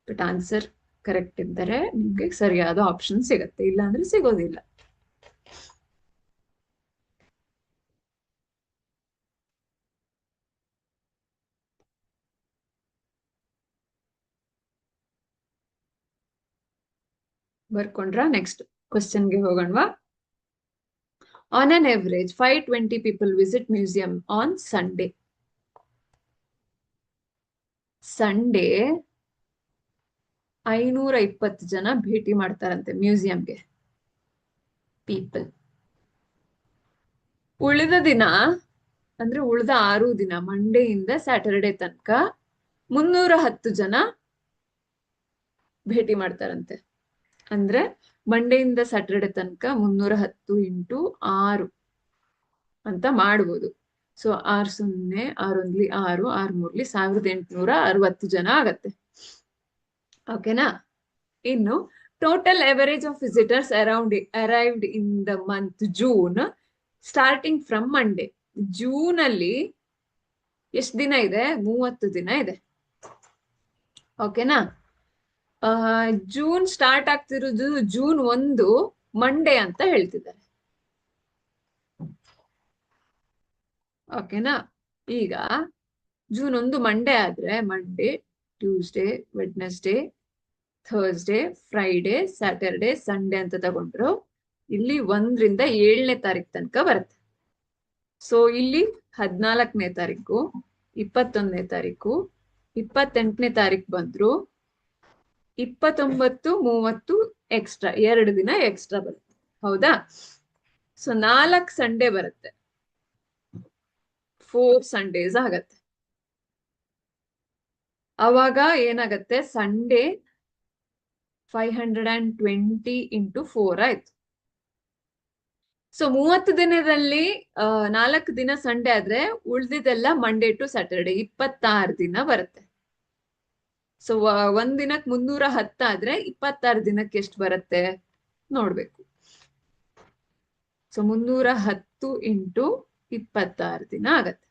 [SPEAKER 1] ಬಟ್ ಆನ್ಸರ್ ಕರೆಕ್ಟ್ ಇದ್ದರೆ ನಿಮ್ಗೆ ಸರಿಯಾದ ಆಪ್ಷನ್ ಸಿಗತ್ತೆ, ಇಲ್ಲ ಅಂದ್ರೆ ಸಿಗೋದಿಲ್ಲ. ಬರ್ಕೊಂಡ್ರ? ನೆಕ್ಸ್ಟ್ ಕ್ವಶನ್ಗೆ ಹೋಗೋಣವಾ? On an average, 520 people visit museum on Sunday. Sunday 520 ಜನ ಭೇಟಿ ಮಾಡ್ತಾರಂತೆ ಮ್ಯೂಸಿಯಂಗೆ, ಪೀಪಲ್. ಉಳಿದ ದಿನ ಅಂದ್ರೆ ಉಳಿದ 6 ದಿನ ಮಂಡೆಯಿಂದ ಸ್ಯಾಟರ್ಡೆ ತನಕ 310 ಜನ ಭೇಟಿ ಮಾಡ್ತಾರಂತೆ. ಅಂದ್ರೆ ಮಂಡೆಯಿಂದ ಸ್ಯಾಟರ್ಡೆ ತನಕ 310 ಇಂಟು 6 ಅಂತ ಮಾಡ್ಬೋದು. ಸೊ 6 0 6 1 6 6 3 1860 ಜನ ಆಗತ್ತೆ. ಓಕೆನಾ? ಇನ್ನು total average of visitors arrived in the month June starting from Monday. June ಅಲ್ಲಿ ಎಷ್ಟು ದಿನ ಇದೆ? 30 ದಿನ ಇದೆ. ಓಕೆನಾ? ಜೂನ್ ಸ್ಟಾರ್ಟ್ ಆಗ್ತಿರೋದು ಜೂನ್ 1 ಮಂಡೇ ಅಂತ ಹೇಳ್ತಿದ್ದಾರೆ. ಓಕೆನಾ? ಈಗ ಜೂನ್ 1 ಮಂಡೇ ಆದ್ರೆ Monday, Tuesday, Wednesday, Thursday, Friday, Saturday, Sunday ಅಂತ ತಗೊಂಡ್ರು ಇಲ್ಲಿ 1 ರಿಂದ 7ನೇ ತಾರೀಕು ತನಕ ಬರುತ್ತೆ. ಸೊ ಇಲ್ಲಿ 14ನೇ ತಾರೀಕು, 21ನೇ ತಾರೀಕು, 28ನೇ ತಾರೀಕು ಬಂದ್ರು 29 30 ಎಕ್ಸ್ಟ್ರಾ 2 ದಿನ ಎಕ್ಸ್ಟ್ರಾ ಬರುತ್ತೆ. ಹೌದಾ? ಸೊ 4 ಸಂಡೇ ಬರುತ್ತೆ, 4 ಸಂಡೇಸ್ ಆಗತ್ತೆ. ಅವಾಗ ಏನಾಗತ್ತೆ? ಸಂಡೇ 520 ಇಂಟು 4 ಆಯ್ತು. ಸೊ 30 ದಿನದಲ್ಲಿ 4 ದಿನ ಸಂಡೇ ಆದ್ರೆ ಉಳ್ದಿದೆಲ್ಲ ಮಂಡೇ ಟು ಸ್ಯಾಟರ್ಡೆ 26 ದಿನ ಬರುತ್ತೆ. ಸೊ 1 ದಿನಕ್ಕೆ 310 ಆದ್ರೆ 26 ದಿನಕ್ಕೆ ಎಷ್ಟು ಬರುತ್ತೆ ನೋಡ್ಬೇಕು. ಸೊ 310 ಇಂಟು 26 ದಿನ ಆಗತ್ತೆ.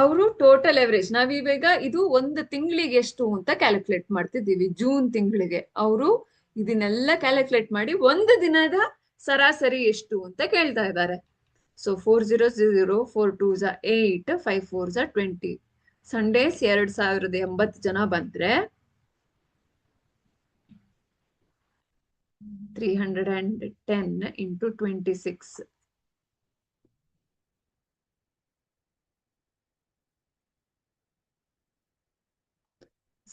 [SPEAKER 1] ಅವರು ಟೋಟಲ್ ಎವರೇಜ್, ನಾವೀಗ ಇದು 1 ತಿಂಗಳಿಗೆ ಎಷ್ಟು ಅಂತ ಕ್ಯಾಲ್ಕುಲೇಟ್ ಮಾಡ್ತಿದ್ದೀವಿ. ಜೂನ್ ತಿಂಗಳಿಗೆ ಅವರು ಇದನ್ನೆಲ್ಲ ಕ್ಯಾಲ್ಕುಲೇಟ್ ಮಾಡಿ 1 ದಿನದ ಸರಾಸರಿ ಎಷ್ಟು ಅಂತ ಕೇಳ್ತಾ ಇದ್ದಾರೆ. ಸೊ 4000 4 2s 8 5 4s 20 ಸಂಡೇಸ್ 2080 ಜನ ಬಂದ್ರೆ 310 into 26.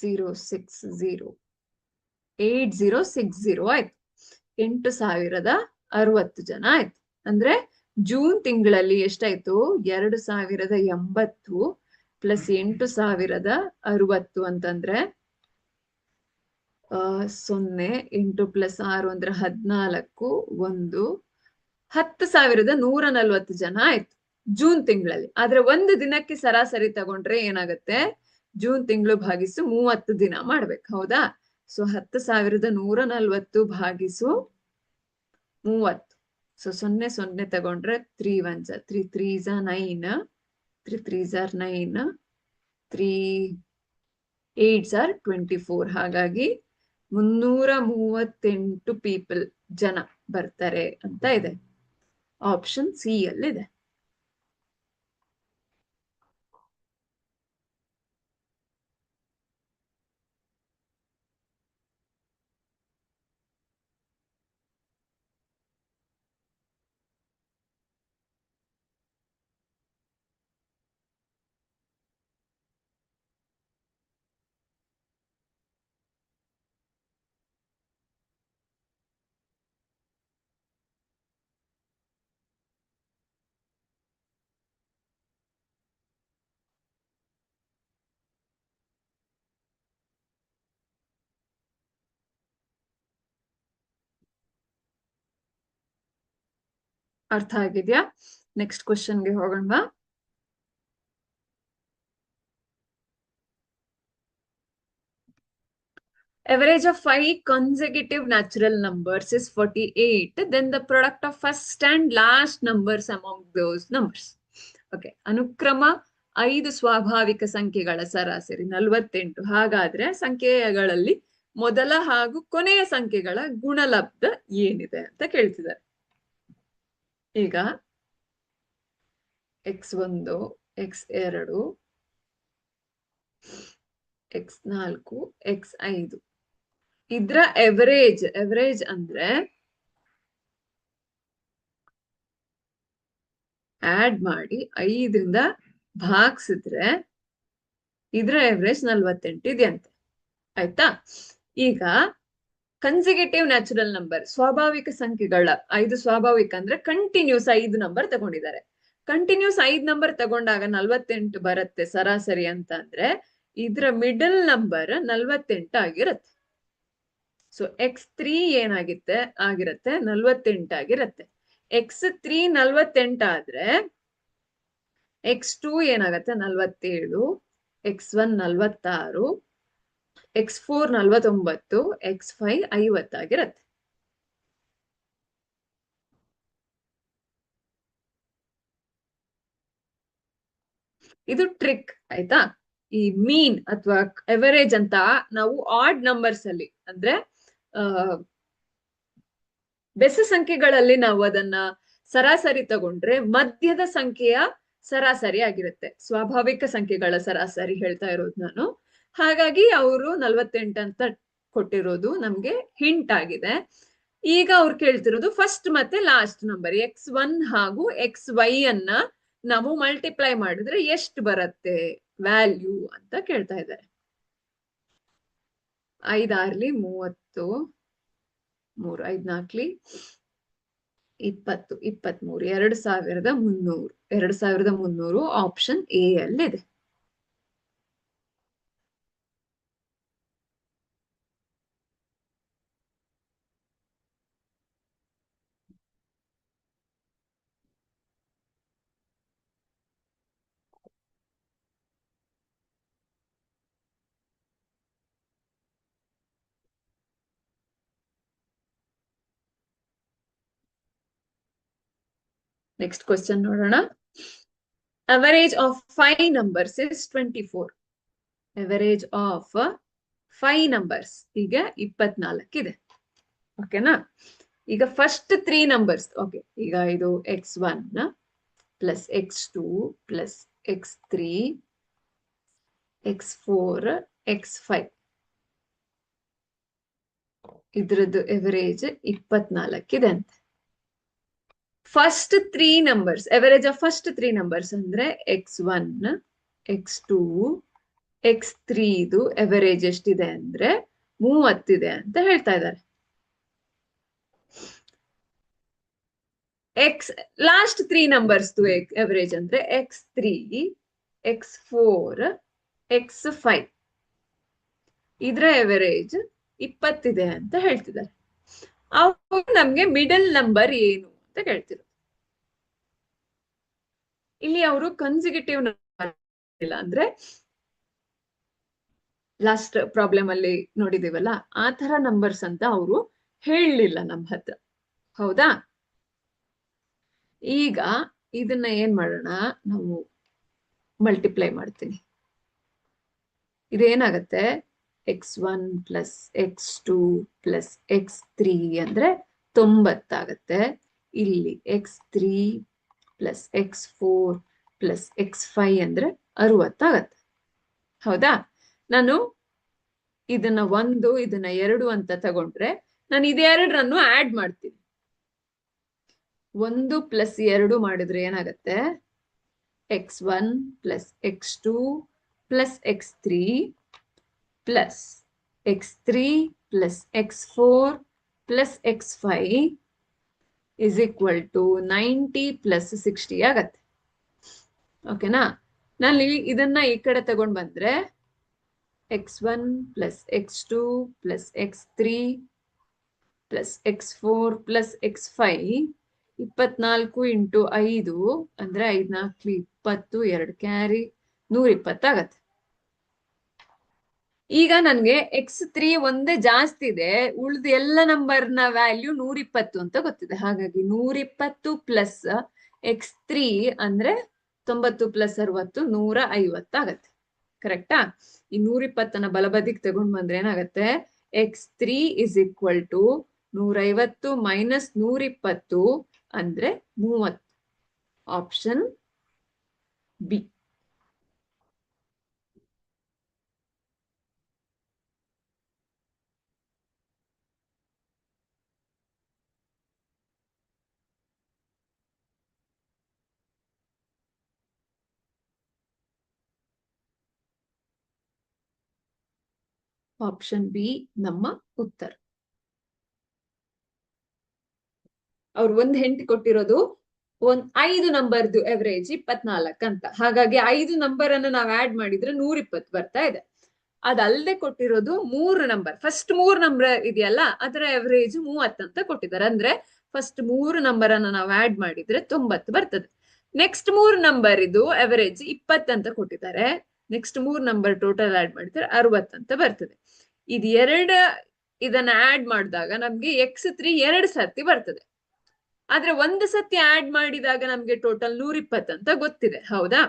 [SPEAKER 1] 060 8060 ಆಯ್ತು. 8060 ಜನ ಆಯ್ತು. ಅಂದ್ರೆ ಜೂನ್ ತಿಂಗಳಲ್ಲಿ ಎಷ್ಟಾಯ್ತು? 2080 ಪ್ಲಸ್ 8060 ಅಂತಂದ್ರೆ 0 8 ಪ್ಲಸ್ 6 ಅಂದ್ರೆ 14 1 10,140 ಜನ ಆಯ್ತು ಜೂನ್ ತಿಂಗಳಲ್ಲಿ. ಆದ್ರೆ ಒಂದು ದಿನಕ್ಕೆ ಸರಾಸರಿ ತಗೊಂಡ್ರೆ ಏನಾಗುತ್ತೆ? ಜೂನ್ ತಿಂಗಳು ಭಾಗಿಸು 30 ದಿನ ಮಾಡ್ಬೇಕು, ಹೌದಾ? ಸೊ 10,140 ಭಾಗಿಸು 30. ಸೊ 0 0 ತಗೊಂಡ್ರೆ 3 1s 3 3s 9 3 3s 9 3 8s 24. ಹಾಗಾಗಿ 338 ಪೀಪಲ್ ಜನ ಬರ್ತಾರೆ ಅಂತ ಇದೆ. ಆಪ್ಷನ್ ಸಿ ಅಲ್ಲಿದೆ. ಅರ್ಥ ಆಗಿದ್ಯಾ? ನೆಕ್ಸ್ಟ್ ಕ್ವಶನ್ಗೆ ಹೋಗೋಣ. Average of 5 consecutive natural numbers is 48. Then the product of first and last numbers among those numbers. Okay. ಅನುಕ್ರಮ 5 ಸ್ವಾಭಾವಿಕ ಸಂಖ್ಯೆಗಳ ಸರಾಸರಿ 48. ಹಾಗಾದ್ರೆ ಸಂಖ್ಯೆಗಳಲ್ಲಿ ಮೊದಲ ಹಾಗೂ ಕೊನೆಯ ಸಂಖ್ಯೆಗಳ ಗುಣಲಬ್ಧ ಏನಿದೆ ಅಂತ ಕೇಳ್ತಿದ್ದಾರೆ. ಈಗ x1 x2 x4 x5 ಇದ್ರ ಎವರೇಜ್ ಅಂದ್ರೆ ಆಡ್ ಮಾಡಿ 5ರಿಂದ ಭಾಗಿಸಿದ್ರೆ ಇದ್ರ ಎವರೇಜ್ 48 ಇದೆಯಂತೆ. ಆಯ್ತಾ? ಈಗ ಕನ್ಸಿಕ್ಯೂಟಿವ್ ನ್ಯಾಚುರಲ್ ನಂಬರ್ ಸ್ವಾಭಾವಿಕ ಸಂಖ್ಯೆಗಳ 5 ಸ್ವಾಭಾವಿಕ ಅಂದ್ರೆ ಕಂಟಿನ್ಯೂಸ್ 5 ನಂಬರ್ ತಗೊಂಡಿದ್ದಾರೆ. ಕಂಟಿನ್ಯೂಸ್ 5 ನಂಬರ್ ತಗೊಂಡಾಗ 48 ಬರುತ್ತೆ ಸರಾಸರಿ ಅಂತ ಅಂದ್ರೆ ಇದ್ರ ಮಿಡಲ್ ನಂಬರ್ 48 ಆಗಿರುತ್ತೆ. ಸೊ x3 ಆಗಿರುತ್ತೆ 48 ಆಗಿರುತ್ತೆ. x3 48 ಆದ್ರೆ x2 ಏನಾಗತ್ತೆ 47, x1 46, x4 49, x5 50 ಆಗಿರುತ್ತೆ. ಇದು ಟ್ರಿಕ್ ಆಯ್ತಾ? ಈ ಮೀನ್ ಅಥವಾ ಎವರೇಜ್ ಅಂತ ನಾವು ಆಡ್ ನಂಬರ್ಸ್ ಅಲ್ಲಿ ಅಂದ್ರೆ ಬೆಸ ಸಂಖ್ಯೆಗಳಲ್ಲಿ ನಾವು ಅದನ್ನ ಸರಾಸರಿ ತಗೊಂಡ್ರೆ ಮಧ್ಯದ ಸಂಖ್ಯೆಯ ಸರಾಸರಿ ಆಗಿರುತ್ತೆ. ಸ್ವಾಭಾವಿಕ ಸಂಖ್ಯೆಗಳ ಸರಾಸರಿ ಹೇಳ್ತಾ ಇರೋದು ನಾನು. ಹಾಗಾಗಿ ಅವರು 48 ಅಂತ ಕೊಟ್ಟಿರೋದು ನಮ್ಗೆ ಹಿಂಟ್ ಆಗಿದೆ. ಈಗ ಅವ್ರು ಕೇಳ್ತಿರೋದು ಫಸ್ಟ್ ಮತ್ತೆ ಲಾಸ್ಟ್ ನಂಬರ್ x1 ಹಾಗೂ xy ಅನ್ನ ನಾವು ಮಲ್ಟಿಪ್ಲೈ ಮಾಡಿದ್ರೆ ಎಷ್ಟು ಬರುತ್ತೆ ವ್ಯಾಲ್ಯೂ ಅಂತ ಕೇಳ್ತಾ ಇದ್ದಾರೆ. 5 6 30, 3 5 4 20 23 2300 ಆಪ್ಷನ್ ಎ ಅಲ್ಲಿದೆ. ನೆಕ್ಸ್ಟ್ ಕ್ವಶನ್ ನೋಡೋಣ. Average of 5 numbers is 24. Average of 5 numbers ಈಗ 24 ಇದೆ. ಓಕೆನಾ? ಈಗ ಫಸ್ಟ್ 3 ನಂಬರ್ಸ್ ಓಕೆ. ಈಗ ಇದು x1 plus x2 plus x3 x4 x5 ಇದ್ರದ್ದು ಎವರೇಜ್ 24 ಇದೆ ಅಂತ. First 3 numbers, average of first 3 numbers ಅಂದ್ರೆ x1, x2, x3 ಇದು ಎವರೇಜ್ ಎಷ್ಟಿದೆ ಅಂದ್ರೆ 30 ಇದೆ ಅಂತ ಹೇಳ್ತಾ ಇದ್ದಾರೆ. ಲಾಸ್ಟ್ 3 ನಂಬರ್ಸ್ ಎವರೇಜ್ ಅಂದ್ರೆ x3, x4, x5 ಇದ್ರ ಎವರೇಜ್ 20 ಇದೆ ಅಂತ ಹೇಳ್ತಿದ್ದಾರೆ. ಅವಾಗ ನಮ್ಗೆ ಮಿಡಲ್ ನಂಬರ್ ಏನು ಅಂತ ಕೇಳ್ತಿದ್ರು. ಇಲ್ಲಿ ಅವರು ಕನ್ಸಿಕ್ಯೂಟಿವ್ ಇಲ್ಲ ಅಂದ್ರೆ ಲಾಸ್ಟ್ ಪ್ರಾಬ್ಲಮ್ ಅಲ್ಲಿ ನೋಡಿದೀವಲ್ಲ ಆ ತರ ನಂಬರ್ಸ್ ಅಂತ ಅವರು ಹೇಳಲಿಲ್ಲ ನಮ್ಮ ಹತ್ರ. ಹೌದಾ? ಈಗ ಇದನ್ನ ಏನ್ ಮಾಡೋಣ, ನಾವು ಮಲ್ಟಿಪ್ಲೈ ಮಾಡ್ತೀನಿ. ಇದೇನಾಗತ್ತೆ, x1 plus x2 plus x3 ಅಂದ್ರೆ 90 ಆಗತ್ತೆ. ಇಲ್ಲಿ x3 plus x4 plus x5 ಅಂದ್ರೆ 60 ಆಗತ್ತೆ. ಹೌದಾ? ನಾನು ಇದನ್ನ 1 ಇದನ್ನ 2 ಅಂತ ತಗೊಂಡ್ರೆ ನಾನು ಇದೆರಡರನ್ನು ಆಡ್ ಮಾಡ್ತೀನಿ. 1 ಪ್ಲಸ್ 2 ಮಾಡಿದ್ರೆ ಏನಾಗತ್ತೆ, x1 plus x2 plus x3 plus x3 plus x4 plus x5 is equal to 90 plus 60 ಆಗತ್ತೆ. ಓಕೆನಾ? ನಾನು ಇದನ್ನ ಈ ಕಡೆ ತಗೊಂಡ್ ಬಂದ್ರೆ x1 plus x2 plus x3 plus x4 plus x5 24 into 5 ಅಂದ್ರೆ 5 4 20, 2 ಕ್ಯಾರಿ 120 ಆಗತ್ತೆ. ಈಗ ನನ್ಗೆ x3 ಒಂದೇ ಜಾಸ್ತಿ ಇದೆ, ಉಳ್ದ ಎಲ್ಲ ನಂಬರ್ನ ವ್ಯಾಲ್ಯೂ 120 ಅಂತ ಗೊತ್ತಿದೆ. ಹಾಗಾಗಿ 120 ಪ್ಲಸ್ x3 ಅಂದ್ರೆ 90 ಪ್ಲಸ್ 60 150 ಆಗತ್ತೆ. ಕರೆಕ್ಟಾ? ಈ 120ನ ಬಲಬದಿಗೆ ತಗೊಂಡ್ ಬಂದ್ರೆ ಏನಾಗತ್ತೆ, x3 is equal to 150 minus 120 ಅಂದ್ರೆ 30. Option B. ಆಪ್ಷನ್ ಬಿ ನಮ್ಮ ಉತ್ತರ. ಅವ್ರು ಒಂದ್ ಹೆಂಟ್ ಕೊಟ್ಟಿರೋದು 5 ನಂಬರ್ದು ಎವರೇಜ್ 24 ಅಂತ. ಹಾಗಾಗಿ 5 ನಂಬರ್ ಅನ್ನು ನಾವ್ ಆಡ್ ಮಾಡಿದ್ರೆ 120 ಬರ್ತಾ ಇದೆ. ಅದಲ್ಲದೆ ಕೊಟ್ಟಿರೋದು 3 ನಂಬರ್, ಫಸ್ಟ್ 3 ನಂಬರ್ ಇದೆಯಲ್ಲ ಅದರ ಎವರೇಜ್ 30 ಅಂತ ಕೊಟ್ಟಿದ್ದಾರೆ. ಅಂದ್ರೆ ಫಸ್ಟ್ 3 ನಂಬರ್ ಅನ್ನ ನಾವು ಆಡ್ ಮಾಡಿದ್ರೆ 90 ಬರ್ತದೆ. ನೆಕ್ಸ್ಟ್ 3 ನಂಬರ್ ಇದು ಎವರೇಜ್ 20 ಅಂತ ಕೊಟ್ಟಿದ್ದಾರೆ. ನೆಕ್ಸ್ಟ್ 3 ನಂಬರ್ ಟೋಟಲ್ ಆಡ್ ಮಾಡಿದ್ರೆ 60 ಅಂತ ಬರ್ತದೆ. ಇದನ್ನ ಆಡ್ ಮಾಡಿದಾಗ ನಮ್ಗೆ x3 2 ಸರ್ತಿ ಬರ್ತದೆ. ಆದ್ರೆ ಒಂದು ಸತಿ ಆಡ್ ಮಾಡಿದಾಗ ನಮ್ಗೆ ಟೋಟಲ್ 120 ಅಂತ ಗೊತ್ತಿದೆ. ಹೌದಾ?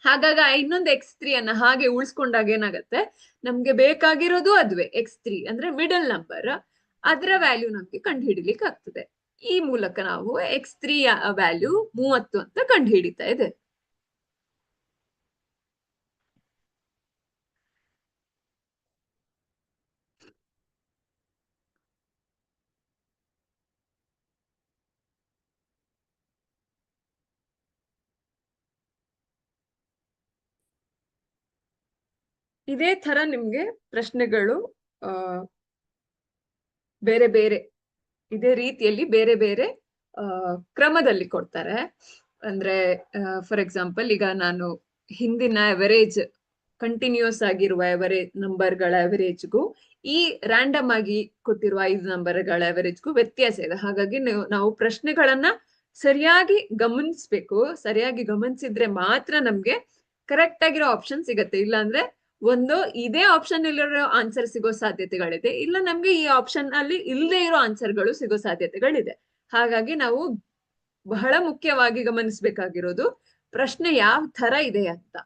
[SPEAKER 1] ಹಾಗಾಗಿ ಇನ್ನೊಂದು x3 ಅನ್ನ ಹಾಗೆ ಉಳಿಸ್ಕೊಂಡಾಗ ಏನಾಗತ್ತೆ, ನಮ್ಗೆ ಬೇಕಾಗಿರೋದು ಅದುವೆ x3 ಅಂದ್ರೆ ಮಿಡಲ್ ನಂಬರ್. ಅದರ ವ್ಯಾಲ್ಯೂ ನಮ್ಗೆ ಕಂಡು ಹಿಡಿಲಿಕ್ಕೆ ಆಗ್ತದೆ. ಈ ಮೂಲಕ ನಾವು x3 ವ್ಯಾಲ್ಯೂ 30 ಅಂತ ಕಂಡು ಹಿಡಿತಾ ಇದೆ. ಇದೇ ತರ ನಿಮ್ಗೆ ಪ್ರಶ್ನೆಗಳು ಬೇರೆ ಬೇರೆ ಇದೇ ರೀತಿಯಲ್ಲಿ ಬೇರೆ ಬೇರೆ ಕ್ರಮದಲ್ಲಿ ಕೊಡ್ತಾರೆ. ಅಂದ್ರೆ ಫಾರ್ ಎಕ್ಸಾಂಪಲ್ ಈಗ ನಾನು ಹಿಂದಿನ ಎವರೇಜ್ ಕಂಟಿನ್ಯೂಸ್ ಆಗಿರುವ ಎವರೇಜ್ ನಂಬರ್ಗಳ ಎವರೇಜ್ಗೂ ಈ ರ್ಯಾಂಡಮ್ ಆಗಿ ಕೊಟ್ಟಿರುವ 5 ನಂಬರ್ಗಳ ಎವರೇಜ್ಗೂ ವ್ಯತ್ಯಾಸ ಇದೆ. ಹಾಗಾಗಿ ನಾವು ಪ್ರಶ್ನೆಗಳನ್ನ ಸರಿಯಾಗಿ ಗಮನಿಸ್ಬೇಕು. ಸರಿಯಾಗಿ ಗಮನಿಸಿದ್ರೆ ಮಾತ್ರ ನಮ್ಗೆ ಕರೆಕ್ಟ್ ಆಗಿರೋ ಆಪ್ಷನ್ ಸಿಗತ್ತೆ. ಇಲ್ಲಾಂದ್ರೆ ಒಂದು ಇದೇ ಆಪ್ಷನ್ ಇಲ್ಲಿರೋ ಆನ್ಸರ್ ಸಿಗೋ ಸಾಧ್ಯತೆಗಳಿದೆ, ಇಲ್ಲ ನಮ್ಗೆ ಈ ಆಪ್ಷನ್ ಅಲ್ಲಿ ಇಲ್ಲದೆ ಇರೋ ಆನ್ಸರ್ಗಳು ಸಿಗೋ ಸಾಧ್ಯತೆಗಳಿದೆ. ಹಾಗಾಗಿ ನಾವು ಬಹಳ ಮುಖ್ಯವಾಗಿ ಗಮನಿಸಬೇಕಾಗಿರೋದು ಪ್ರಶ್ನೆ ಯಾವ ತರ ಇದೆ ಅಂತ.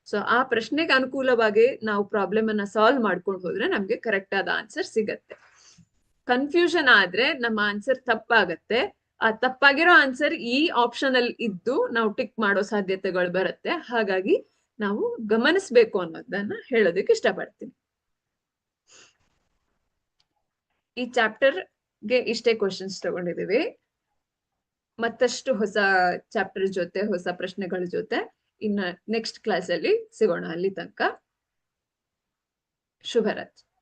[SPEAKER 1] ಸೊ ಆ ಪ್ರಶ್ನೆಗೆ ಅನುಕೂಲವಾಗಿ ನಾವು ಪ್ರಾಬ್ಲಮ್ ಅನ್ನ ಸಾಲ್ವ್ ಮಾಡ್ಕೊಂಡು ಹೋದ್ರೆ ನಮ್ಗೆ ಕರೆಕ್ಟ್ ಆದ ಆನ್ಸರ್ ಸಿಗತ್ತೆ. ಕನ್ಫ್ಯೂಷನ್ ಆದ್ರೆ ನಮ್ಮ ಆನ್ಸರ್ ತಪ್ಪಾಗತ್ತೆ. ಆ ತಪ್ಪಾಗಿರೋ ಆನ್ಸರ್ ಈ ಆಪ್ಷನ್ ಅಲ್ಲಿ ಇದ್ದು ನಾವು ಟಿಕ್ ಮಾಡೋ ಸಾಧ್ಯತೆಗಳು ಬರುತ್ತೆ. ಹಾಗಾಗಿ ನಾವು ಗಮನಿಸ್ಬೇಕು ಅನ್ನೋದನ್ನ ಹೇಳೋದಕ್ಕೆ ಇಷ್ಟಪಡ್ತೀನಿ. ಈ ಚಾಪ್ಟರ್ ಗೆ ಇಷ್ಟೇ ಕ್ವಶನ್ಸ್ ತಗೊಂಡಿದೀವಿ. ಮತ್ತಷ್ಟು ಹೊಸ ಚಾಪ್ಟರ್ ಜೊತೆ ಹೊಸ ಪ್ರಶ್ನೆಗಳ ಜೊತೆ ಇನ್ನ ನೆಕ್ಸ್ಟ್ ಕ್ಲಾಸ್ ಅಲ್ಲಿ ಸಿಗೋಣ. ಅಲ್ಲಿ ತನಕ ಶುಭರಾತ್ರಿ.